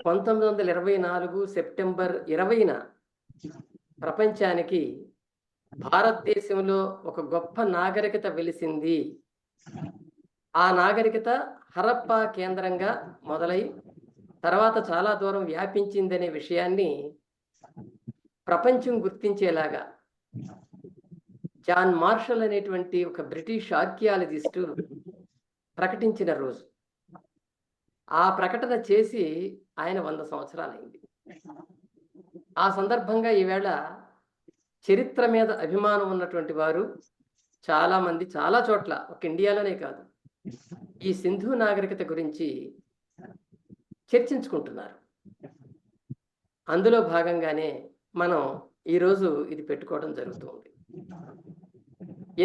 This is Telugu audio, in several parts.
1924 సెప్టెంబర్ 20న ప్రపంచానికి భారతదేశంలో ఒక గొప్ప నాగరికత వెలిసింది. ఆ నాగరికత హరప్పా కేంద్రంగా మొదలై తర్వాత చాలా దూరం వ్యాపించిందనే విషయాన్ని ప్రపంచం గుర్తించేలాగా జాన్ మార్షల్ అనేటువంటి ఒక బ్రిటిష్ ఆర్కియాలజిస్టు ప్రకటించిన రోజు. ఆ ప్రకటన చేసి ఆయన 100 సంవత్సరాలైంది. ఆ సందర్భంగా ఈవేళ చరిత్ర మీద అభిమానం ఉన్నటువంటి వారు చాలామంది చాలా చోట్ల, ఒక ఇండియాలోనే కాదు, ఈ సింధు నాగరికత గురించి చర్చించుకుంటున్నారు. అందులో భాగంగానే మనం ఈరోజు ఇది పెట్టుకోవడం జరుగుతుంది.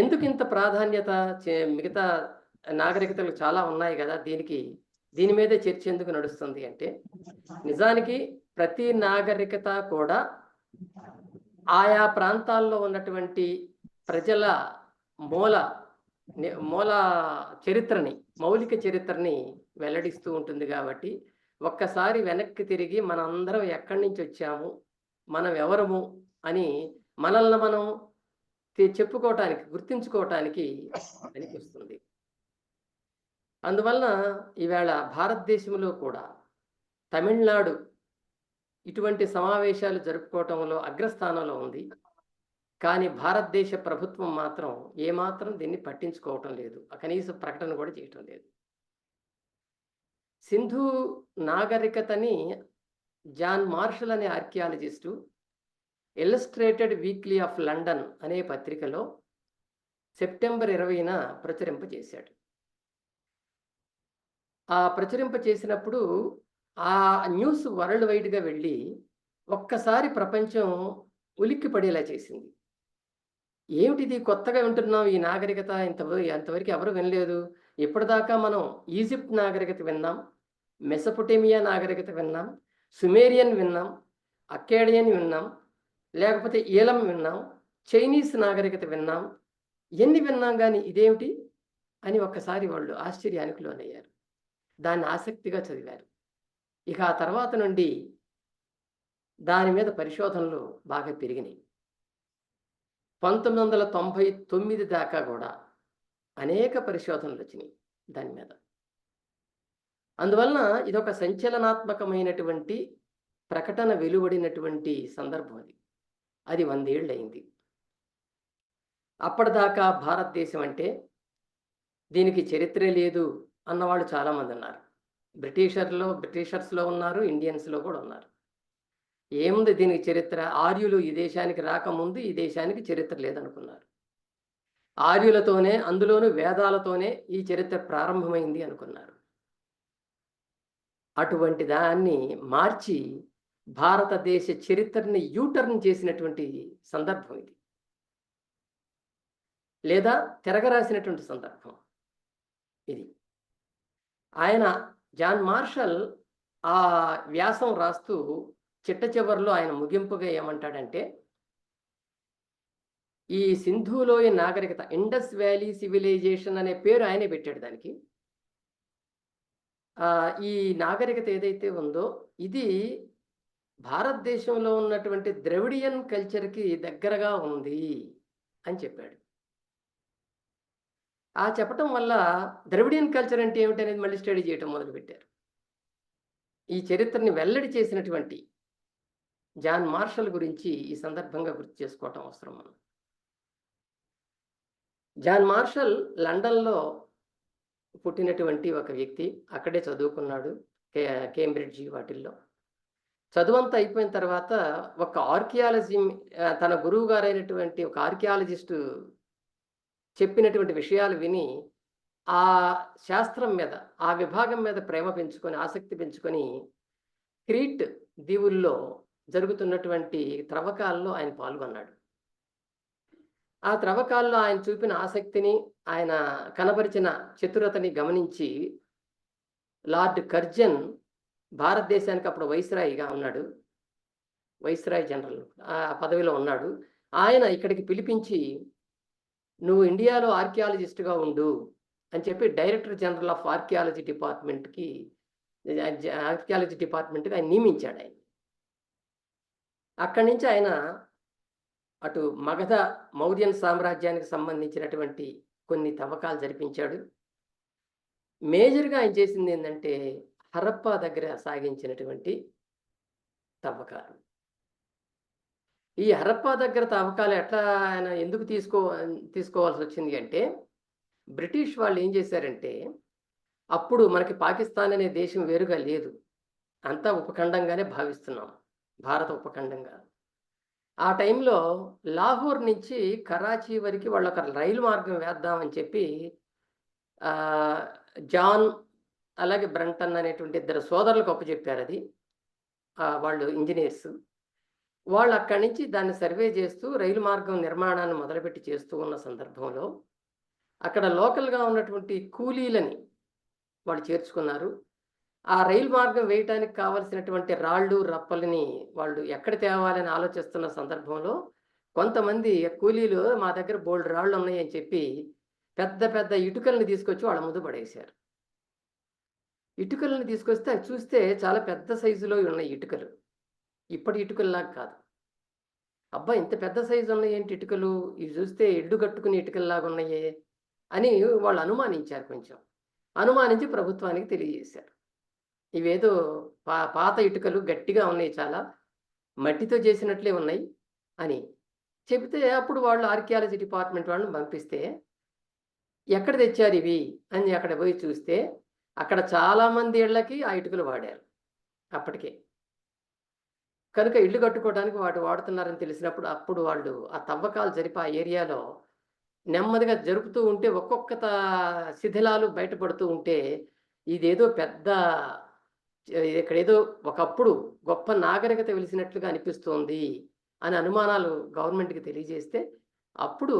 ఎందుకు ఇంత ప్రాధాన్యత? మిగతా నాగరికతలు చాలా ఉన్నాయి కదా, దీని మీదే చర్చ ఎందుకు నడుస్తుంది అంటే, నిజానికి ప్రతి నాగరికత కూడా ఆయా ప్రాంతాల్లో ఉన్నటువంటి ప్రజల మూల చరిత్రని, మౌలిక చరిత్రని వెల్లడిస్తూ ఉంటుంది. కాబట్టి ఒక్కసారి వెనక్కి తిరిగి మనందరం ఎక్కడి నుంచి వచ్చాము, మనం ఎవరము అని మనల్ని మనం చెప్పుకోవటానికి, గుర్తించుకోవటానికి అనిపిస్తుంది. అందువలన ఈవేళ భారతదేశంలో కూడా తమిళనాడు ఇటువంటి సమావేశాలు జరుపుకోవటంలో అగ్రస్థానంలో ఉంది. కానీ భారతదేశ ప్రభుత్వం మాత్రం ఏమాత్రం దీన్ని పట్టించుకోవటం లేదు, కనీస ప్రకటన కూడా చేయటం లేదు. సింధు నాగరికతని జాన్ మార్షల్ అనే archaeologist illustrated weekly off London అనే పత్రికలో సెప్టెంబర్ 20న ప్రచురింపజేశాడు. ఆ ప్రచురింపచేసినప్పుడు ఆ న్యూస్ వరల్డ్ వైడ్గా వెళ్ళి ఒక్కసారి ప్రపంచం ఉలిక్కి పడేలా చేసింది. ఏమిటిది, కొత్తగా వింటున్నాం ఈ నాగరికత, అంతవరకు ఎవరు వినలేదు. ఇప్పటిదాకా మనం ఈజిప్ట్ నాగరికత విన్నాం, మెసొపొటేమియా నాగరికత విన్నాం, సుమేరియన్ విన్నాం, అక్కేడియన్ విన్నాం, లేకపోతే ఈలం విన్నాం, చైనీస్ నాగరికత విన్నాం, ఎన్ని విన్నాం కానీ ఇదేమిటి అని ఒక్కసారి వాళ్ళు ఆశ్చర్యానికి లోనయ్యారు. దాన్ని ఆసక్తిగా చదివారు. ఇక ఆ తర్వాత నుండి దాని మీద పరిశోధనలు బాగా పెరిగినాయి. 1999 దాకా కూడా అనేక పరిశోధనలు వచ్చినాయి దాని మీద. అందువలన ఇదొక సంచలనాత్మకమైనటువంటి ప్రకటన వెలువడినటువంటి సందర్భం. అది 100 ఏళ్ళు అయింది. అప్పటిదాకా భారతదేశం అంటే దీనికి చరిత్రే లేదు అన్నవాళ్ళు చాలామంది ఉన్నారు. బ్రిటిషర్స్లో ఉన్నారు, ఇండియన్స్లో కూడా ఉన్నారు. ఏముంది దీనికి చరిత్ర? ఆర్యులు ఈ దేశానికి రాకముందు ఈ దేశానికి చరిత్ర లేదనుకున్నారు. ఆర్యులతోనే, అందులోనూ వేదాలతోనే ఈ చరిత్ర ప్రారంభమైంది అనుకున్నారు. అటువంటి దాన్ని మార్చి భారతదేశ చరిత్రని యూటర్న్ చేసినటువంటి సందర్భం ఇది, లేదా తిరగరాసినటువంటి సందర్భం ఇది. ఆయన జాన్ మార్షల్ ఆ వ్యాసం రాస్తూ చిట్ట చివరిలో ఆయన ముగింపుగా ఏమంటాడంటే, ఈ సింధులోయ నాగరికత, ఇండస్ వ్యాలీ సివిలైజేషన్ అనే పేరు ఆయనే పెట్టాడు దానికి. ఈ నాగరికత ఏదైతే ఉందో ఇది భారతదేశంలో ఉన్నటువంటి ద్రవిడియన్ కల్చర్కి దగ్గరగా ఉంది అని చెప్పాడు. ఆ చెప్పటం వల్ల ద్రవిడియన్ కల్చర్ అంటే ఏమిటనేది మళ్ళీ స్టడీ చేయటం మొదలుపెట్టారు. ఈ చరిత్రని వెల్లడి చేసినటువంటి జాన్ మార్షల్ గురించి ఈ సందర్భంగా గుర్తు చేసుకోవటం అవసరం. మనం జాన్ మార్షల్ లండన్లో పుట్టినటువంటి ఒక వ్యక్తి, అక్కడే చదువుకున్నాడు, కేంబ్రిడ్జి వాటిల్లో. చదువంతా అయిపోయిన తర్వాత ఒక ఆర్కియాలజీ, తన గురువు గారైనటువంటి ఒక ఆర్కియాలజిస్టు చెప్పినటువంటి విషయాలు విని ఆ శాస్త్రం మీద, ఆ విభాగం మీద ప్రేమ పెంచుకొని, ఆసక్తి పెంచుకొని క్రీట్ దీవుల్లో జరుగుతున్నటువంటి త్రవ్వకాల్లో ఆయన పాల్గొన్నాడు. ఆ త్రవ్వకాల్లో ఆయన చూపిన ఆసక్తిని, ఆయన కనబరిచిన చతురతని గమనించి లార్డ్ కర్జన్, భారతదేశానికి అప్పుడు వైస్రాయిగా ఉన్నాడు, వైస్రాయ్ జనరల్ ఆ పదవిలో ఉన్నాడు, ఆయన ఇక్కడికి పిలిపించి నువ్వు ఇండియాలో ఆర్కియాలజిస్ట్గా ఉండు అని చెప్పి డైరెక్టర్ జనరల్ ఆఫ్ ఆర్కియాలజీ డిపార్ట్మెంట్కి ఆర్కియాలజీ డిపార్ట్మెంట్‌గా ఆయన నియమించాడు ఆయన. అక్కడి నుంచి ఆయన అటు మగధ, మౌర్యన్ సామ్రాజ్యానికి సంబంధించినటువంటి కొన్ని తవ్వకాలు జరిపించాడు. మేజర్‌గా ఆయన చేసిందేందంటే, హరప్పా దగ్గర సాగించినటువంటి తవ్వకాలు. ఈ హరప్పా దగ్గర తవ్వకాలు ఎట్లా ఆయన ఎందుకు తీసుకోవాల్సొచ్చింది అంటే, బ్రిటిష్ వాళ్ళు ఏం చేశారంటే, అప్పుడు మనకి పాకిస్తాన్ అనే దేశం వేరుగా లేదు. అంతా ఉపఖండంగానే భావిస్తున్నాం. భారత ఉపఖండంగా. ఆ టైంలో లాహోర్ నుంచి కరాచీ వరకి వాళ్ళొక రైలు మార్గం వేద్దామని చెప్పి ఆహ్, జాన్ అలాగే బ్రంటన్ అనేటువంటి ఇద్దరు సోదరులకు అప్పజెప్పారది. వాళ్ళు ఇంజినీర్స్. వాళ్ళు అక్కడి నుంచి దాన్ని సర్వే చేస్తూ రైలు మార్గం నిర్మాణాన్ని మొదలుపెట్టి చేస్తూ ఉన్న సందర్భంలో, అక్కడ లోకల్‌గా ఉన్నటువంటి కూలీలని వాళ్ళు చేర్చుకున్నారు. ఆ రైలు మార్గం వేయటానికి కావాల్సినటువంటి రాళ్ళు, రప్పలని వాళ్ళు ఎక్కడ తేవాలని ఆలోచిస్తున్న సందర్భంలో, కొంతమంది కూలీలు మా దగ్గర బోలెడు రాళ్ళున్నాయి అని చెప్పి, పెద్ద పెద్ద ఇటుకలని తీసుకొచ్చి వాళ్ళ ముందు పడేశారు. ఇటుకలని తీసుకొస్తే అవి చూస్తే చాలా పెద్ద సైజులో ఉన్నాయి ఇటుకలు. ఇప్పటి ఇటుకల్లాగా కాదు. అబ్బా! ఇంత పెద్ద సైజు ఉన్నాయేంటి ఇటుకలు? ఇవి చూస్తే ఇల్లు కట్టుకునే ఇటుకల్లాగా ఉన్నాయే అని వాళ్ళు అనుమానించారు కొంచెం. అనుమానించి ప్రభుత్వానికి తెలియజేశారు. ఇవేదో పాత ఇటుకలు గట్టిగా ఉన్నాయి చాలా. మట్టితో చేసినట్లే ఉన్నాయి అని. చెబితే అప్పుడు వాళ్ళు ఆర్కియాలజీ డిపార్ట్మెంట్ వాళ్ళని పంపిస్తే, ఎక్కడ తెచ్చారివి అని అక్కడ పోయి చూస్తే, అక్కడ చాలామంది ఇళ్ళకి ఆ ఇటుకలు వాడారు అప్పటికే. కనుక ఇల్లు కట్టుకోవడానికి వాడుతున్నారని తెలిసినప్పుడు, అప్పుడు వాళ్ళు ఆ తవ్వకాలు జరిపి ఆ ఏరియాలో నెమ్మదిగా జరుపుతూ ఉంటే ఒక్కొక్క శిథిలాలు బయటపడుతూ ఉంటే, ఇదేదో పెద్ద ఇక్కడేదో ఒకప్పుడు గొప్ప నాగరికత వెలిసినట్లుగా అనిపిస్తోంది అని అనుమానాలు గవర్నమెంట్‌కి తెలియజేస్తే, అప్పుడు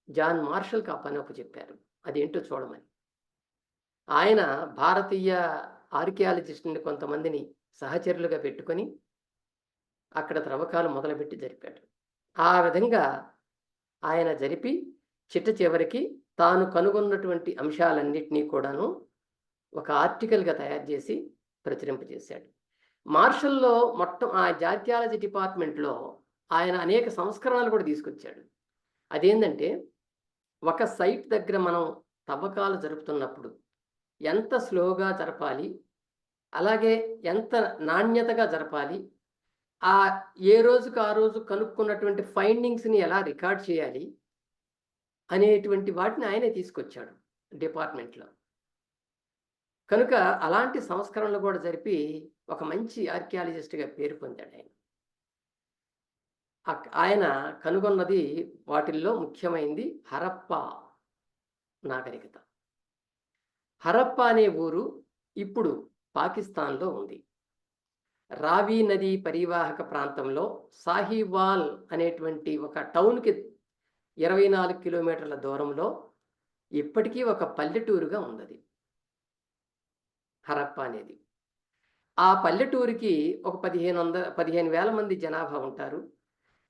జాన్ మార్షల్‌కి ఆ పని అప్పచెప్పారు. అదేంటో చూడమని. ఆయన భారతీయ ఆర్కియాలజిస్ట్‌లని కొంతమందిని సహచరులుగా పెట్టుకొని, అక్కడ త్రవ్వకాలు మొదలుపెట్టి జరిపాడు. ఆ విధంగా ఆయన జరిపి చిట్ట చివరికి తాను కనుగొన్నటువంటి అంశాలన్నిటినీ కూడాను ఒక ఆర్టికల్‌గా తయారు చేసి ప్రచురింపజేశాడు. మార్షల్‌లో ఆ జార్కియాలజీ డిపార్ట్మెంట్‌లో ఆయన అనేక సంస్కరణలు కూడా తీసుకొచ్చాడు. అదేందంటే, ఒక సైట్ దగ్గర మనం తవ్వకాలు జరుపుతున్నప్పుడు ఎంత స్లోగా జరపాలి, అలాగే ఎంత నాణ్యతగా జరపాలి, ఏ రోజుకి ఆ రోజు కనుక్కున్నటువంటి ఫైండింగ్స్‌ని ఎలా రికార్డ్ చేయాలి, అనేటువంటి వాటిని ఆయనే తీసుకొచ్చాడు డిపార్ట్మెంట్‌లో. కనుక అలాంటి సంస్కరణలు కూడా జరిపి ఒక మంచి ఆర్కియాలజిస్ట్‌గా పేరు పొందాడాయన. ఆయన కనుగొన్నది వాటిల్లో ముఖ్యమైనది హరప్పా నాగరికత. హరప్పా అనే ఊరు ఇప్పుడు పాకిస్తాన్‌లో ఉంది. రావి నది పరివాహక ప్రాంతంలో సాహివాల్ అనేటువంటి ఒక టౌన్‌కి 24 కిలోమీటర్ల దూరంలో ఇప్పటికీ ఒక పల్లెటూరుగా ఉన్నది హరప్పా అనేది. ఆ పల్లెటూరికి ఒక 15,000 మంది జనాభా ఉంటారు.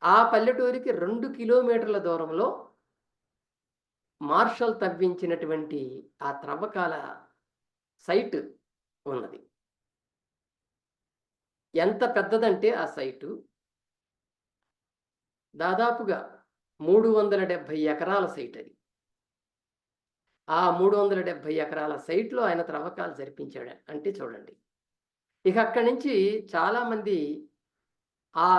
ఆ పల్లెటూరికి 2 కిలోమీటర్ల దూరంలో మార్షల్ తవ్వించినటువంటి ఆ త్రవ్వకాల సైట్ ఉన్నది. ఎంత పెద్దదంటే ఆ సైటు దాదాపుగా 370 ఎకరాల సైట్ అది. ఆ 370 ఎకరాల సైట్‌లో ఆయన త్రవ్వకాలు జరిపించాడు. అంటే చూడండి. ఇక అక్కడి నుంచి చాలామంది ఆ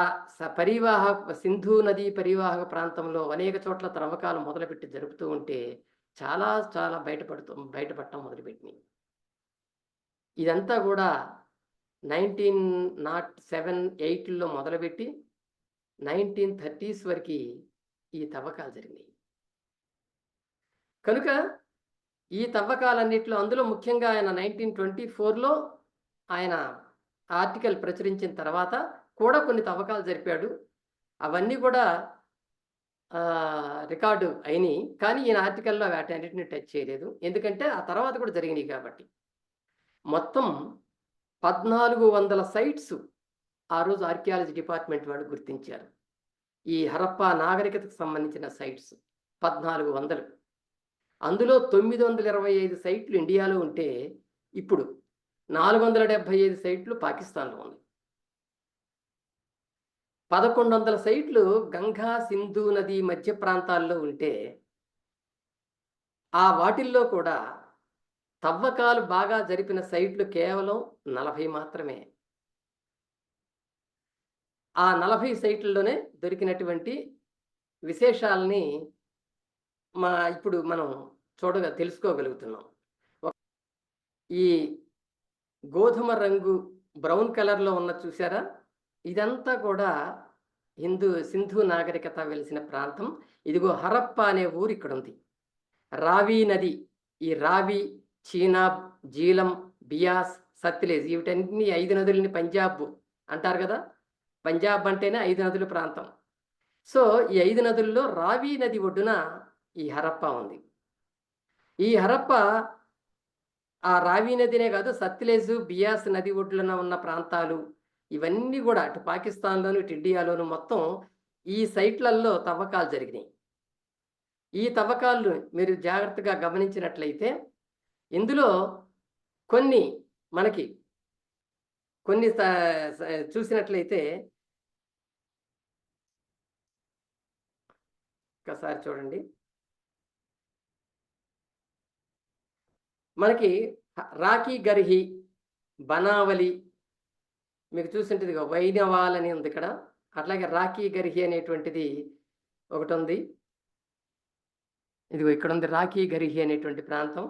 సింధు నదీ పరివాహక ప్రాంతంలో అనేక చోట్ల త్రవ్వకాలు మొదలుపెట్టి జరుపుతూ ఉంటే చాలా చాలా బయటపడటం మొదలుపెట్టినాయి. ఇదంతా గూడా 1907, 8లో మొదలుపెట్టి 1930s వరకి ఈ తవ్వకాలు జరిగినాయి. కనుక ఈ తవ్వకాలన్నిట్లో అందులో ముఖ్యంగా ఆయన 1924లో ఆయన ఆర్టికల్ ప్రచురించిన తర్వాత కూడా కొన్ని తవ్వకాలు జరిపాడు. అవన్నీ కూడా రికార్డు అయినియి. కానీ ఈయన ఆర్టికల్‌లో వాటన్నిటిని టచ్ చేయలేదు. ఎందుకంటే ఆ తర్వాత కూడా జరిగినాయి కాబట్టి. మొత్తం 1400 సైట్స్ ఆ రోజు ఆర్కియాలజీ డిపార్ట్మెంట్ వాళ్ళు గుర్తించారు. ఈ హరప్పా నాగరికతకు సంబంధించిన సైట్స్ 1400. అందులో 925 సైట్లు ఇండియాలో ఉంటే, ఇప్పుడు 475 సైట్లు పాకిస్తాన్‌లో ఉన్నాయి. 1100 సైట్లు గంగా, సింధు నది మధ్య ప్రాంతాల్లో ఉంటే, ఆ వాటిల్లో కూడా తవ్వకాలు బాగా జరిపిన సైట్లు కేవలం 40 మాత్రమే. ఆ 40 సైట్‌ల్లోనే దొరికినటువంటి విశేషాల్ని ఇప్పుడు మనం తెలుసుకోగలుగుతున్నాం. ఈ గోధుమ రంగు బ్రౌన్ కలర్‌లో ఉన్నది చూసారా? ఇదంతా కూడా సింధు నాగరికత వెలిసిన ప్రాంతం. ఇదిగో హరప్ప అనే ఊరు ఇక్కడుంది. రావి నది, ఈ రావి, చీనాబ్, జీలం, బియాస్, సత్లెజ్ వీటన్ని 5 నదులని పంజాబ్ అంటారు గదా! పంజాబ్ అంటేనే 5 నదుల ప్రాంతం. సో, ఈ 5 నదుల్లో రావి నది ఒడ్డున ఈ హరప్ప ఉంది. ఈ హరప్ప ఆ రావి నదినే కాదు, సత్లెజ్, బియాస్ నది ఒడ్డున ఉన్న ప్రాంతాలు ఇవన్నీ గూడా అటు పాకిస్తాన్‌లోను, ఇటు ఇండియాలోను మొత్తం ఈ సైట్‌లల్లో తవ్వకాలు జరిగినాయి. ఈ తవ్వకాలను మీరు జాగ్రత్తగా గమనించినట్లయితే, ఇందులో కొన్ని మనకి కొన్ని స స చూసినట్లయితే ఒక్కసారి చూడండి. మనకి రాకీ గర్హి, బనావలి మీకు చూసుంటే ఇదిగో వైనవాల్ అని ఉంది ఇక్కడ. అట్లాగే రాకీ గర్హి అనేటువంటిది ఒకటుంది. ఇదిగో ఇక్కడుంది రాకీ గర్హి అనేటువంటి ప్రాంతం.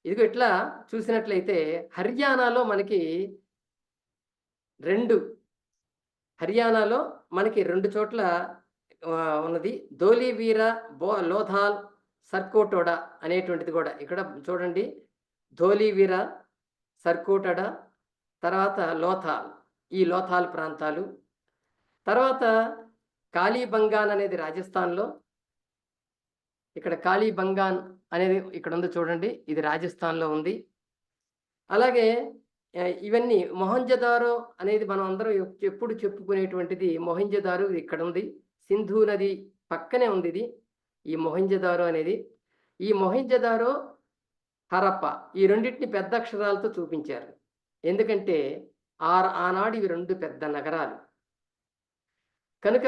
ఇదిగో ఇట్లా చూసినట్లయితే హర్యానాలో మనకి 2 హర్యానాలో మనకి 2 చోట్ల ఉన్నది. ధోలీవీర, లోథాల్, సర్కోటోడా అనేటువంటిది గూడా. ఇక్కడ చూడండి ధోలీవీర, సర్కోటడా, తర్వాత లోథాల్. ఈ లోథాల్ ప్రాంతాలు. తర్వాత కాళీబంగాన్ అనేది రాజస్థాన్‌లో. ఇక్కడ కాళీబంగాన్ అనేది ఇక్కడుంది చూడండి. ఇది రాజస్థాన్‌లో ఉంది. అలాగే ఇవన్నీ మొహంజదారో అనేది మనం అందరం ఎప్పుడు చెప్పుకునేటువంటిది మొహంజదారో ఇక్కడుంది. సింధు నది పక్కనే ఉందిది. ఈ మొహంజదారో అనేది. ఈ మొహంజదారో, హరప్ప ఈ రెండిటిని పెద్ద అక్షరాలతో చూపించారు. ఎందుకంటే ఆనాడు ఇవి 2 పెద్ద నగరాలు. కనుక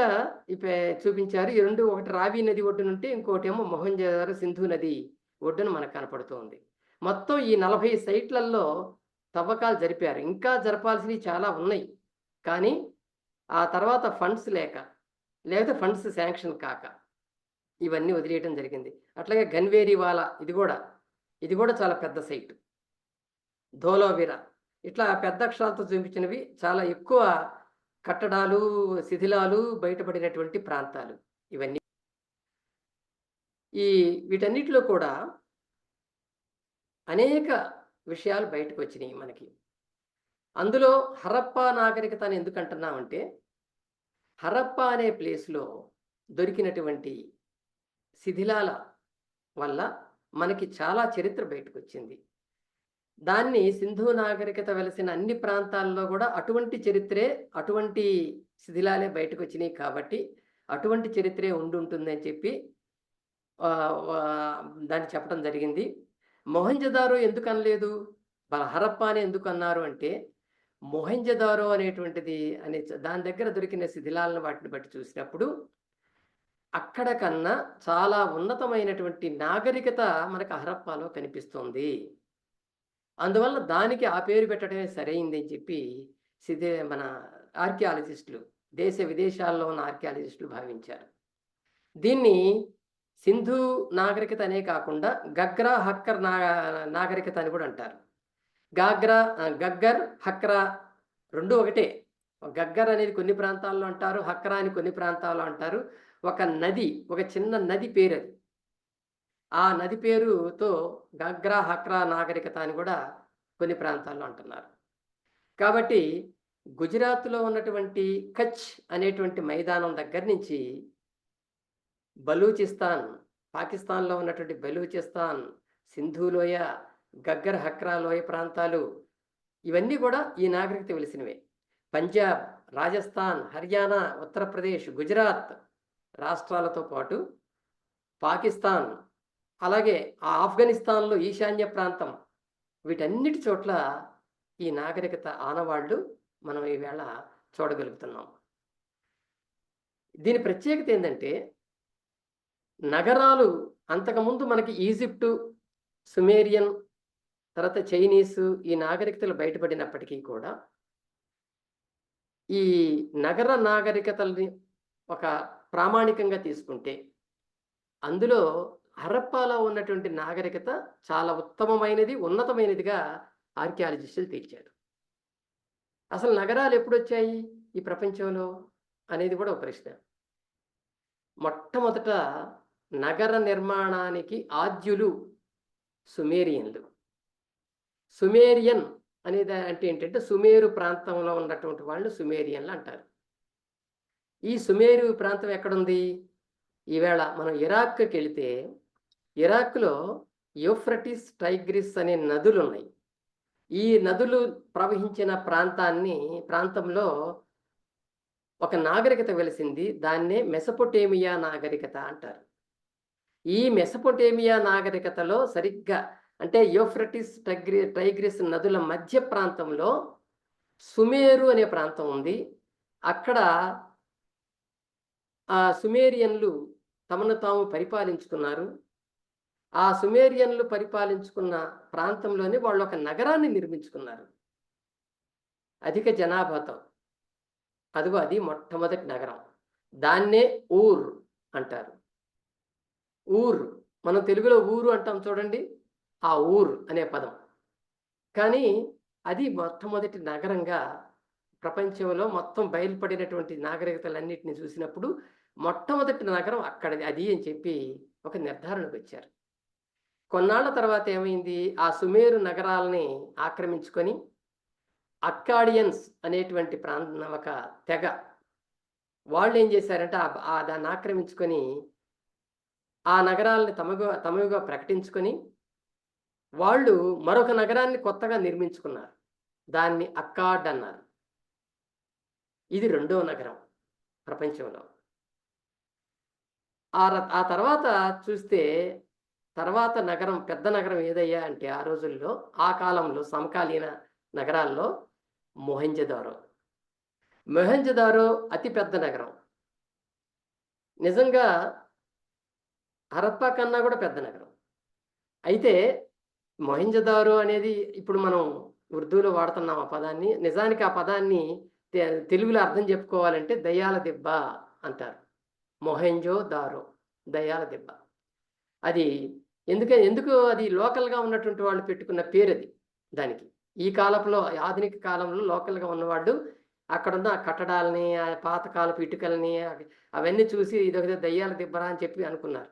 చూపించారు. ఈ 2 ఒకటి రావి నది ఒడ్డునుంటే ఇంకోటేమో మొహంజదారో సింధు నది ఒడ్డున మనకు కనపడుతోంది. మొత్తం ఈ 40 సైట్‌లల్లో తవ్వకాలు జరిపారు. ఇంకా జరపాల్సినవి చాలా ఉన్నాయి. కానీ ఆ తర్వాత లేకపోతే ఫండ్స్ శాంక్షన్ కాక ఇవన్నీ వదిలేయటం జరిగింది. అట్లాగే గన్వేరీవాలా ఇది కూడా చాలా పెద్ద సైట్. ధోలావీరా ఇట్లా పెద్ద అక్షరాలతో చూపించినవి చాలా ఎక్కువ కట్టడాలు, శిథిలాలు బయటపడినటువంటి ప్రాంతాలు ఇవన్నీ. వీటన్నిటిలో కూడా అనేక విషయాలు బయటకొచ్చినాయి మనకి. అందులో హరప్పా నాగరికత అని ఎందుకంటున్నామంటే, హరప్పా అనే ప్లేస్‌లో దొరికినటువంటి శిథిలాల వల్ల మనకి చాలా చరిత్ర బయటకొచ్చింది. దాన్ని సింధు నాగరికత వెలసిన అన్ని ప్రాంతాల్లో గూడా అటువంటి చరిత్రే, అటువంటి శిథిలాలే బయటకొచ్చినాయి కాబట్టి, అటువంటి చరిత్రే ఉండుంటుందని చెప్పి దాన్ని చెప్పడం జరిగింది. మొహంజదారో ఎందుకనలేదు? హరప్పా అని ఎందుకన్నారు అంటే, మొహంజదారో అనేటువంటిది దాని దగ్గర దొరికిన శిథిలాలను వాటిని బట్టి చూసినప్పుడు, అక్కడ కన్నా చాలా ఉన్నతమైనటువంటి నాగరికత మనకు హరప్పాలో కనిపిస్తోంది. అందువల్ల దానికి ఆ పేరు పెట్టడమే సరైందని చెప్పి మన ఆర్కియాలజిస్టులు, దేశ విదేశాల్లో ఉన్న ఆర్కియాలజిస్టులు భావించారు. దీన్ని సింధు నాగరికత అనే కాకుండా గగ్రా, హక్కర్ నాగరికత అని కూడా అంటారు. గగ్గర్, హక్రా 2 ఒకటే. గగ్గర్ అనేది కొన్ని ప్రాంతాల్లో అంటారు. హక్రా అని కొన్ని ప్రాంతాల్లో అంటారు. ఒక చిన్న నది పేరది. ఆ నది పేరుతో గగ్రా, హక్రా నాగరికత అని కూడా కొన్ని ప్రాంతాల్లో అంటున్నారు. కాబట్టి గుజరాత్‌లో ఉన్నటువంటి కచ్ అనేటువంటి మైదానం దగ్గర నుంచి బలూచిస్తాన్, పాకిస్తాన్‌లో ఉన్నటువంటి బలూచిస్తాన్, సింధు లోయ, గగ్గర్, హక్రా లోయ ప్రాంతాలు ఇవన్నీ కూడా ఈ నాగరికత వెలిసినవే. పంజాబ్, రాజస్థాన్, హర్యానా, ఉత్తరప్రదేశ్, గుజరాత్ రాష్ట్రాలతో పాటు పాకిస్తాన్, అలాగే ఆఫ్ఘనిస్తాన్‌లో ఈశాన్య ప్రాంతం వీటన్నిటి చోట్ల ఈ నాగరికత ఆనవాళ్ళు మనం ఈవేళ చూడగలుగుతున్నాం. దీని ప్రత్యేకత ఏందంటే, నగరాలు అంతకుముందు మనకి ఈజిప్టు, సుమేరియన్, తర్వాత చైనీసు ఈ నాగరికతలు బయటపడినప్పటికీ కూడా, ఈ నగర నాగరికతల్ని ఒక ప్రామాణికంగా తీసుకుంటే, అందులో హరప్పాలో ఉన్నటువంటి నాగరికత చాలా ఉత్తమమైనది, ఉన్నతమైనదిగా ఆర్కియాలజిస్టులు తేల్చారు. అసలు నగరాలు ఎప్పుడొచ్చాయి ఈ ప్రపంచంలో అనేది కూడా ఒక ప్రశ్న. మొట్టమొదట నగర నిర్మాణానికి ఆద్యులు సుమేరియన్లు. సుమేరియన్ అనేది అంటే ఏంటంటే, సుమేరు ప్రాంతంలో ఉన్నటువంటి వాళ్ళు సుమేరియన్లు అంటారు. ఈ సుమేరు ప్రాంతం ఎక్కడుంది? ఈవేళ మనం ఇరాక్కి వెళితే, ఇరాక్లో యూఫ్రటిస్, టైగ్రిస్ అనే నదులు ఉన్నాయి. ఈ నదులు ప్రవహించిన ప్రాంతంలో ఒక నాగరికత వెలిసింది. దాన్నే మెసొపొటేమియా నాగరికత అంటారు. ఈ మెసొపొటేమియా నాగరికతలో సరిగ్గా అంటే యూఫ్రటిస్, టైగ్రిస్ నదుల మధ్య ప్రాంతంలో సుమేరు అనే ప్రాంతం ఉంది. అక్కడ ఆ సుమేరియన్లు తమను తాము పరిపాలించుకున్నారు. ఆ సుమేరియన్లు పరిపాలించుకున్న ప్రాంతంలోనే వాళ్ళు ఒక నగరాన్ని నిర్మించుకున్నారు అధిక జనాభాతో. అదిగో అది మొట్టమొదటి నగరం. దాన్నే ఊర్ అంటారు. ఊర్, మనం తెలుగులో ఊరు అంటాం చూడండి, ఆ ఊర్ అనే పదం. కానీ అది మొట్టమొదటి నగరంగా ప్రపంచంలో మొత్తం బయలుపడినటువంటి నాగరికతలన్నిటిని చూసినప్పుడు మొట్టమొదటి నగరం అక్కడది అది అని చెప్పి ఒక నిర్ధారణకు వచ్చారు. కొన్నాళ్ల తర్వాత ఏమైంది, ఆ సుమేరు నగరాలని ఆక్రమించుకొని అక్కాడియన్స్ అనేటువంటి ఒక తెగ వాళ్ళు ఏం చేశారంటే, దాన్ని ఆక్రమించుకొని ఆ నగరాలని తమవిగా ప్రకటించుకొని వాళ్ళు మరొక నగరాన్ని కొత్తగా నిర్మించుకున్నారు. దాన్ని అక్కాడ్ అన్నారు. ఇది రెండవ నగరం ప్రపంచంలో. ఆ తర్వాత చూస్తే తర్వాత నగరం, పెద్ద నగరం ఏదయ్యా అంటే ఆ రోజుల్లో, ఆ కాలంలో సమకాలీన నగరాల్లో మొహెంజదారో. మొహెంజదారో అతి పెద్ద నగరం. నిజంగా హరప్పా కన్నా కూడా పెద్ద నగరం. అయితే మొహెంజదారో అనేది ఇప్పుడు మనం ఉర్దూలో వాడుతున్నాం ఆ పదాన్ని. నిజానికి ఆ పదాన్ని తెలుగులో అర్థం చెప్పుకోవాలంటే దయ్యాల దెబ్బ అంటారు. మొహెంజో దారో, దయ్యాల దెబ్బ. అది ఎందుకు అది లోకల్గా ఉన్నటువంటి వాళ్ళు పెట్టుకున్న పేరు అది దానికి. ఈ కాలంలో, ఆధునిక కాలంలో లోకల్గా ఉన్నవాళ్ళు అక్కడున్న ఆ కట్టడాలని, ఆ పాతకాలపు ఇటుకలని అవన్నీ చూసి ఇదొక దయ్యాల దెబ్బరా అని చెప్పి అనుకున్నారు.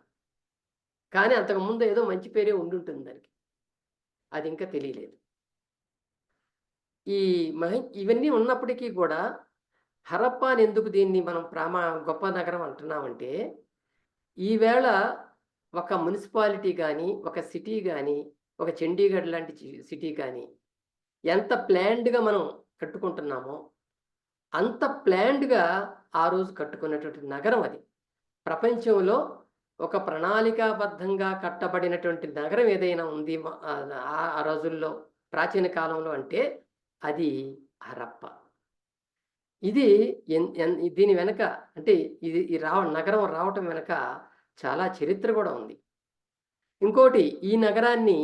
కానీ అంతకుముందు ఏదో మంచి పేరే ఉండుంటుంది దానికి. అది ఇంకా తెలియలేదు. ఇవన్నీ ఉన్నప్పటికీ కూడా హరప్పాని ఎందుకు దీన్ని మనం గొప్ప నగరం అంటున్నామంటే, ఈవేళ ఒక మున్సిపాలిటీ కానీ, ఒక సిటీ కానీ, ఒక చండీగఢ్ లాంటి సిటీ కానీ ఎంత ప్లాన్డ్గా మనం కట్టుకుంటున్నామో అంత ప్లాన్డ్గా ఆ రోజు కట్టుకున్నటువంటి నగరం అది. ప్రపంచంలో ఒక ప్రణాళికాబద్ధంగా కట్టబడినటువంటి నగరం ఏదైనా ఉంది ఆ రోజుల్లో, ప్రాచీన కాలంలో అంటే అది హరప్ప. ఇది దీని వెనక అంటే ఈ నగరం రావటం వెనక చాలా చరిత్ర కూడా ఉంది. ఇంకోటి, ఈ నగరాన్ని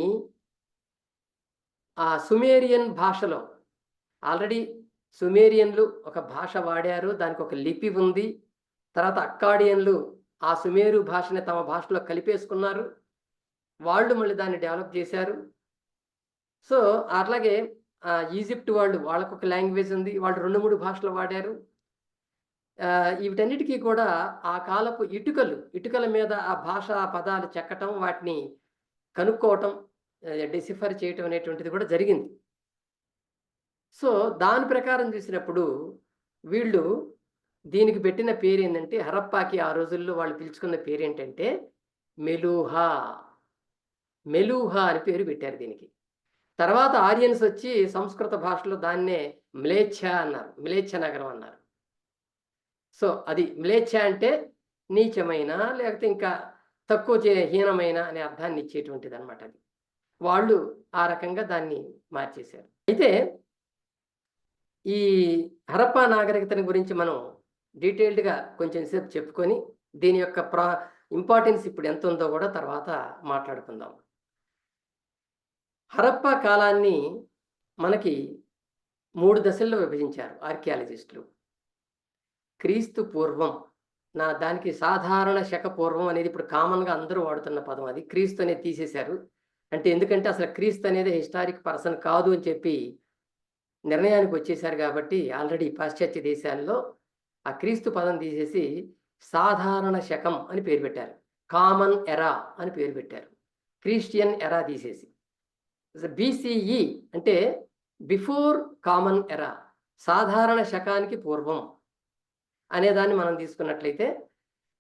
ఆ సుమేరియన్ భాషలో ఆల్రెడీ సుమేరియన్లు ఒక భాష వాడారు, దానికి ఒక లిపి ఉంది. తర్వాత అక్కాడియన్లు ఆ సుమేరు భాషని తమ భాషలో కలిపేసుకున్నారు. వాళ్ళు మళ్ళీ దాన్ని డెవలప్ చేశారు. సో అట్లాగే ఈజిప్ట్ వాళ్ళకొక లాంగ్వేజ్ ఉంది, వాళ్ళు 2-3 భాషలు వాడారు. వీటన్నిటికీ కూడా ఆ కాలపు ఇటుకల మీద ఆ భాషా పదాలు చెక్కటం, వాటిని కనుక్కోవటం, డిసిఫర్ చేయటం అనేటువంటిది కూడా జరిగింది. సో దాని ప్రకారం చూసినప్పుడు వీళ్ళు దీనికి పెట్టిన పేరు ఏంటంటే, హరప్పాకి ఆ రోజుల్లో వాళ్ళు పిలుచుకున్న పేరు ఏంటంటే మెలూహా. మెలూహా అని పేరు పెట్టారు దీనికి. తర్వాత ఆరియన్స్ వచ్చి సంస్కృత భాషలో దాన్నే మ్లేచ్ఛ అన్నారు, మ్లేచ్ఛ నగరం అన్నారు. సో అది మ్లేచ్ఛ అంటే నీచమైన, లేకపోతే ఇంకా తక్కువ హీనమైన అనే అర్థాన్ని ఇచ్చేటువంటిది అనమాట. అది వాళ్ళు ఆ రకంగా దాన్ని మార్చేశారు. అయితే ఈ హరప్పా నాగరికతని గురించి మనం డీటెయిల్డ్‌గా కొంచెం సేపు చెప్పుకొని, దీని యొక్క ఇంపార్టెన్స్ ఇప్పుడు ఎంత ఉందో కూడా తర్వాత మాట్లాడుకుందాం. హరప్పా కాలాన్ని మనకి 3 దశల్లో విభజించారు ఆర్కియాలజిస్టులు. క్రీస్తు పూర్వం, దానికి సాధారణ శక పూర్వం అనేది ఇప్పుడు కామన్‌గా అందరూ వాడుతున్న పదం అది. క్రీస్తు అనేది తీసేశారు. అంటే ఎందుకంటే అసలు క్రీస్తు అనేది హిస్టారిక్ పర్సన్ కాదు అని చెప్పి నిర్ణయానికి వచ్చేసారు కాబట్టి ఆల్రెడీ పాశ్చాత్య దేశాల్లో ఆ క్రీస్తు పదం తీసేసి సాధారణ శకం అని పేరు పెట్టారు. కామన్ ఎరా అని పేరు పెట్టారు. క్రిస్టియన్ ఎరా తీసేసి. బీసీఈ అంటే బిఫోర్ కామన్ ఎరా, సాధారణ శకానికి పూర్వం అనేదాన్ని మనం తీసుకున్నట్లయితే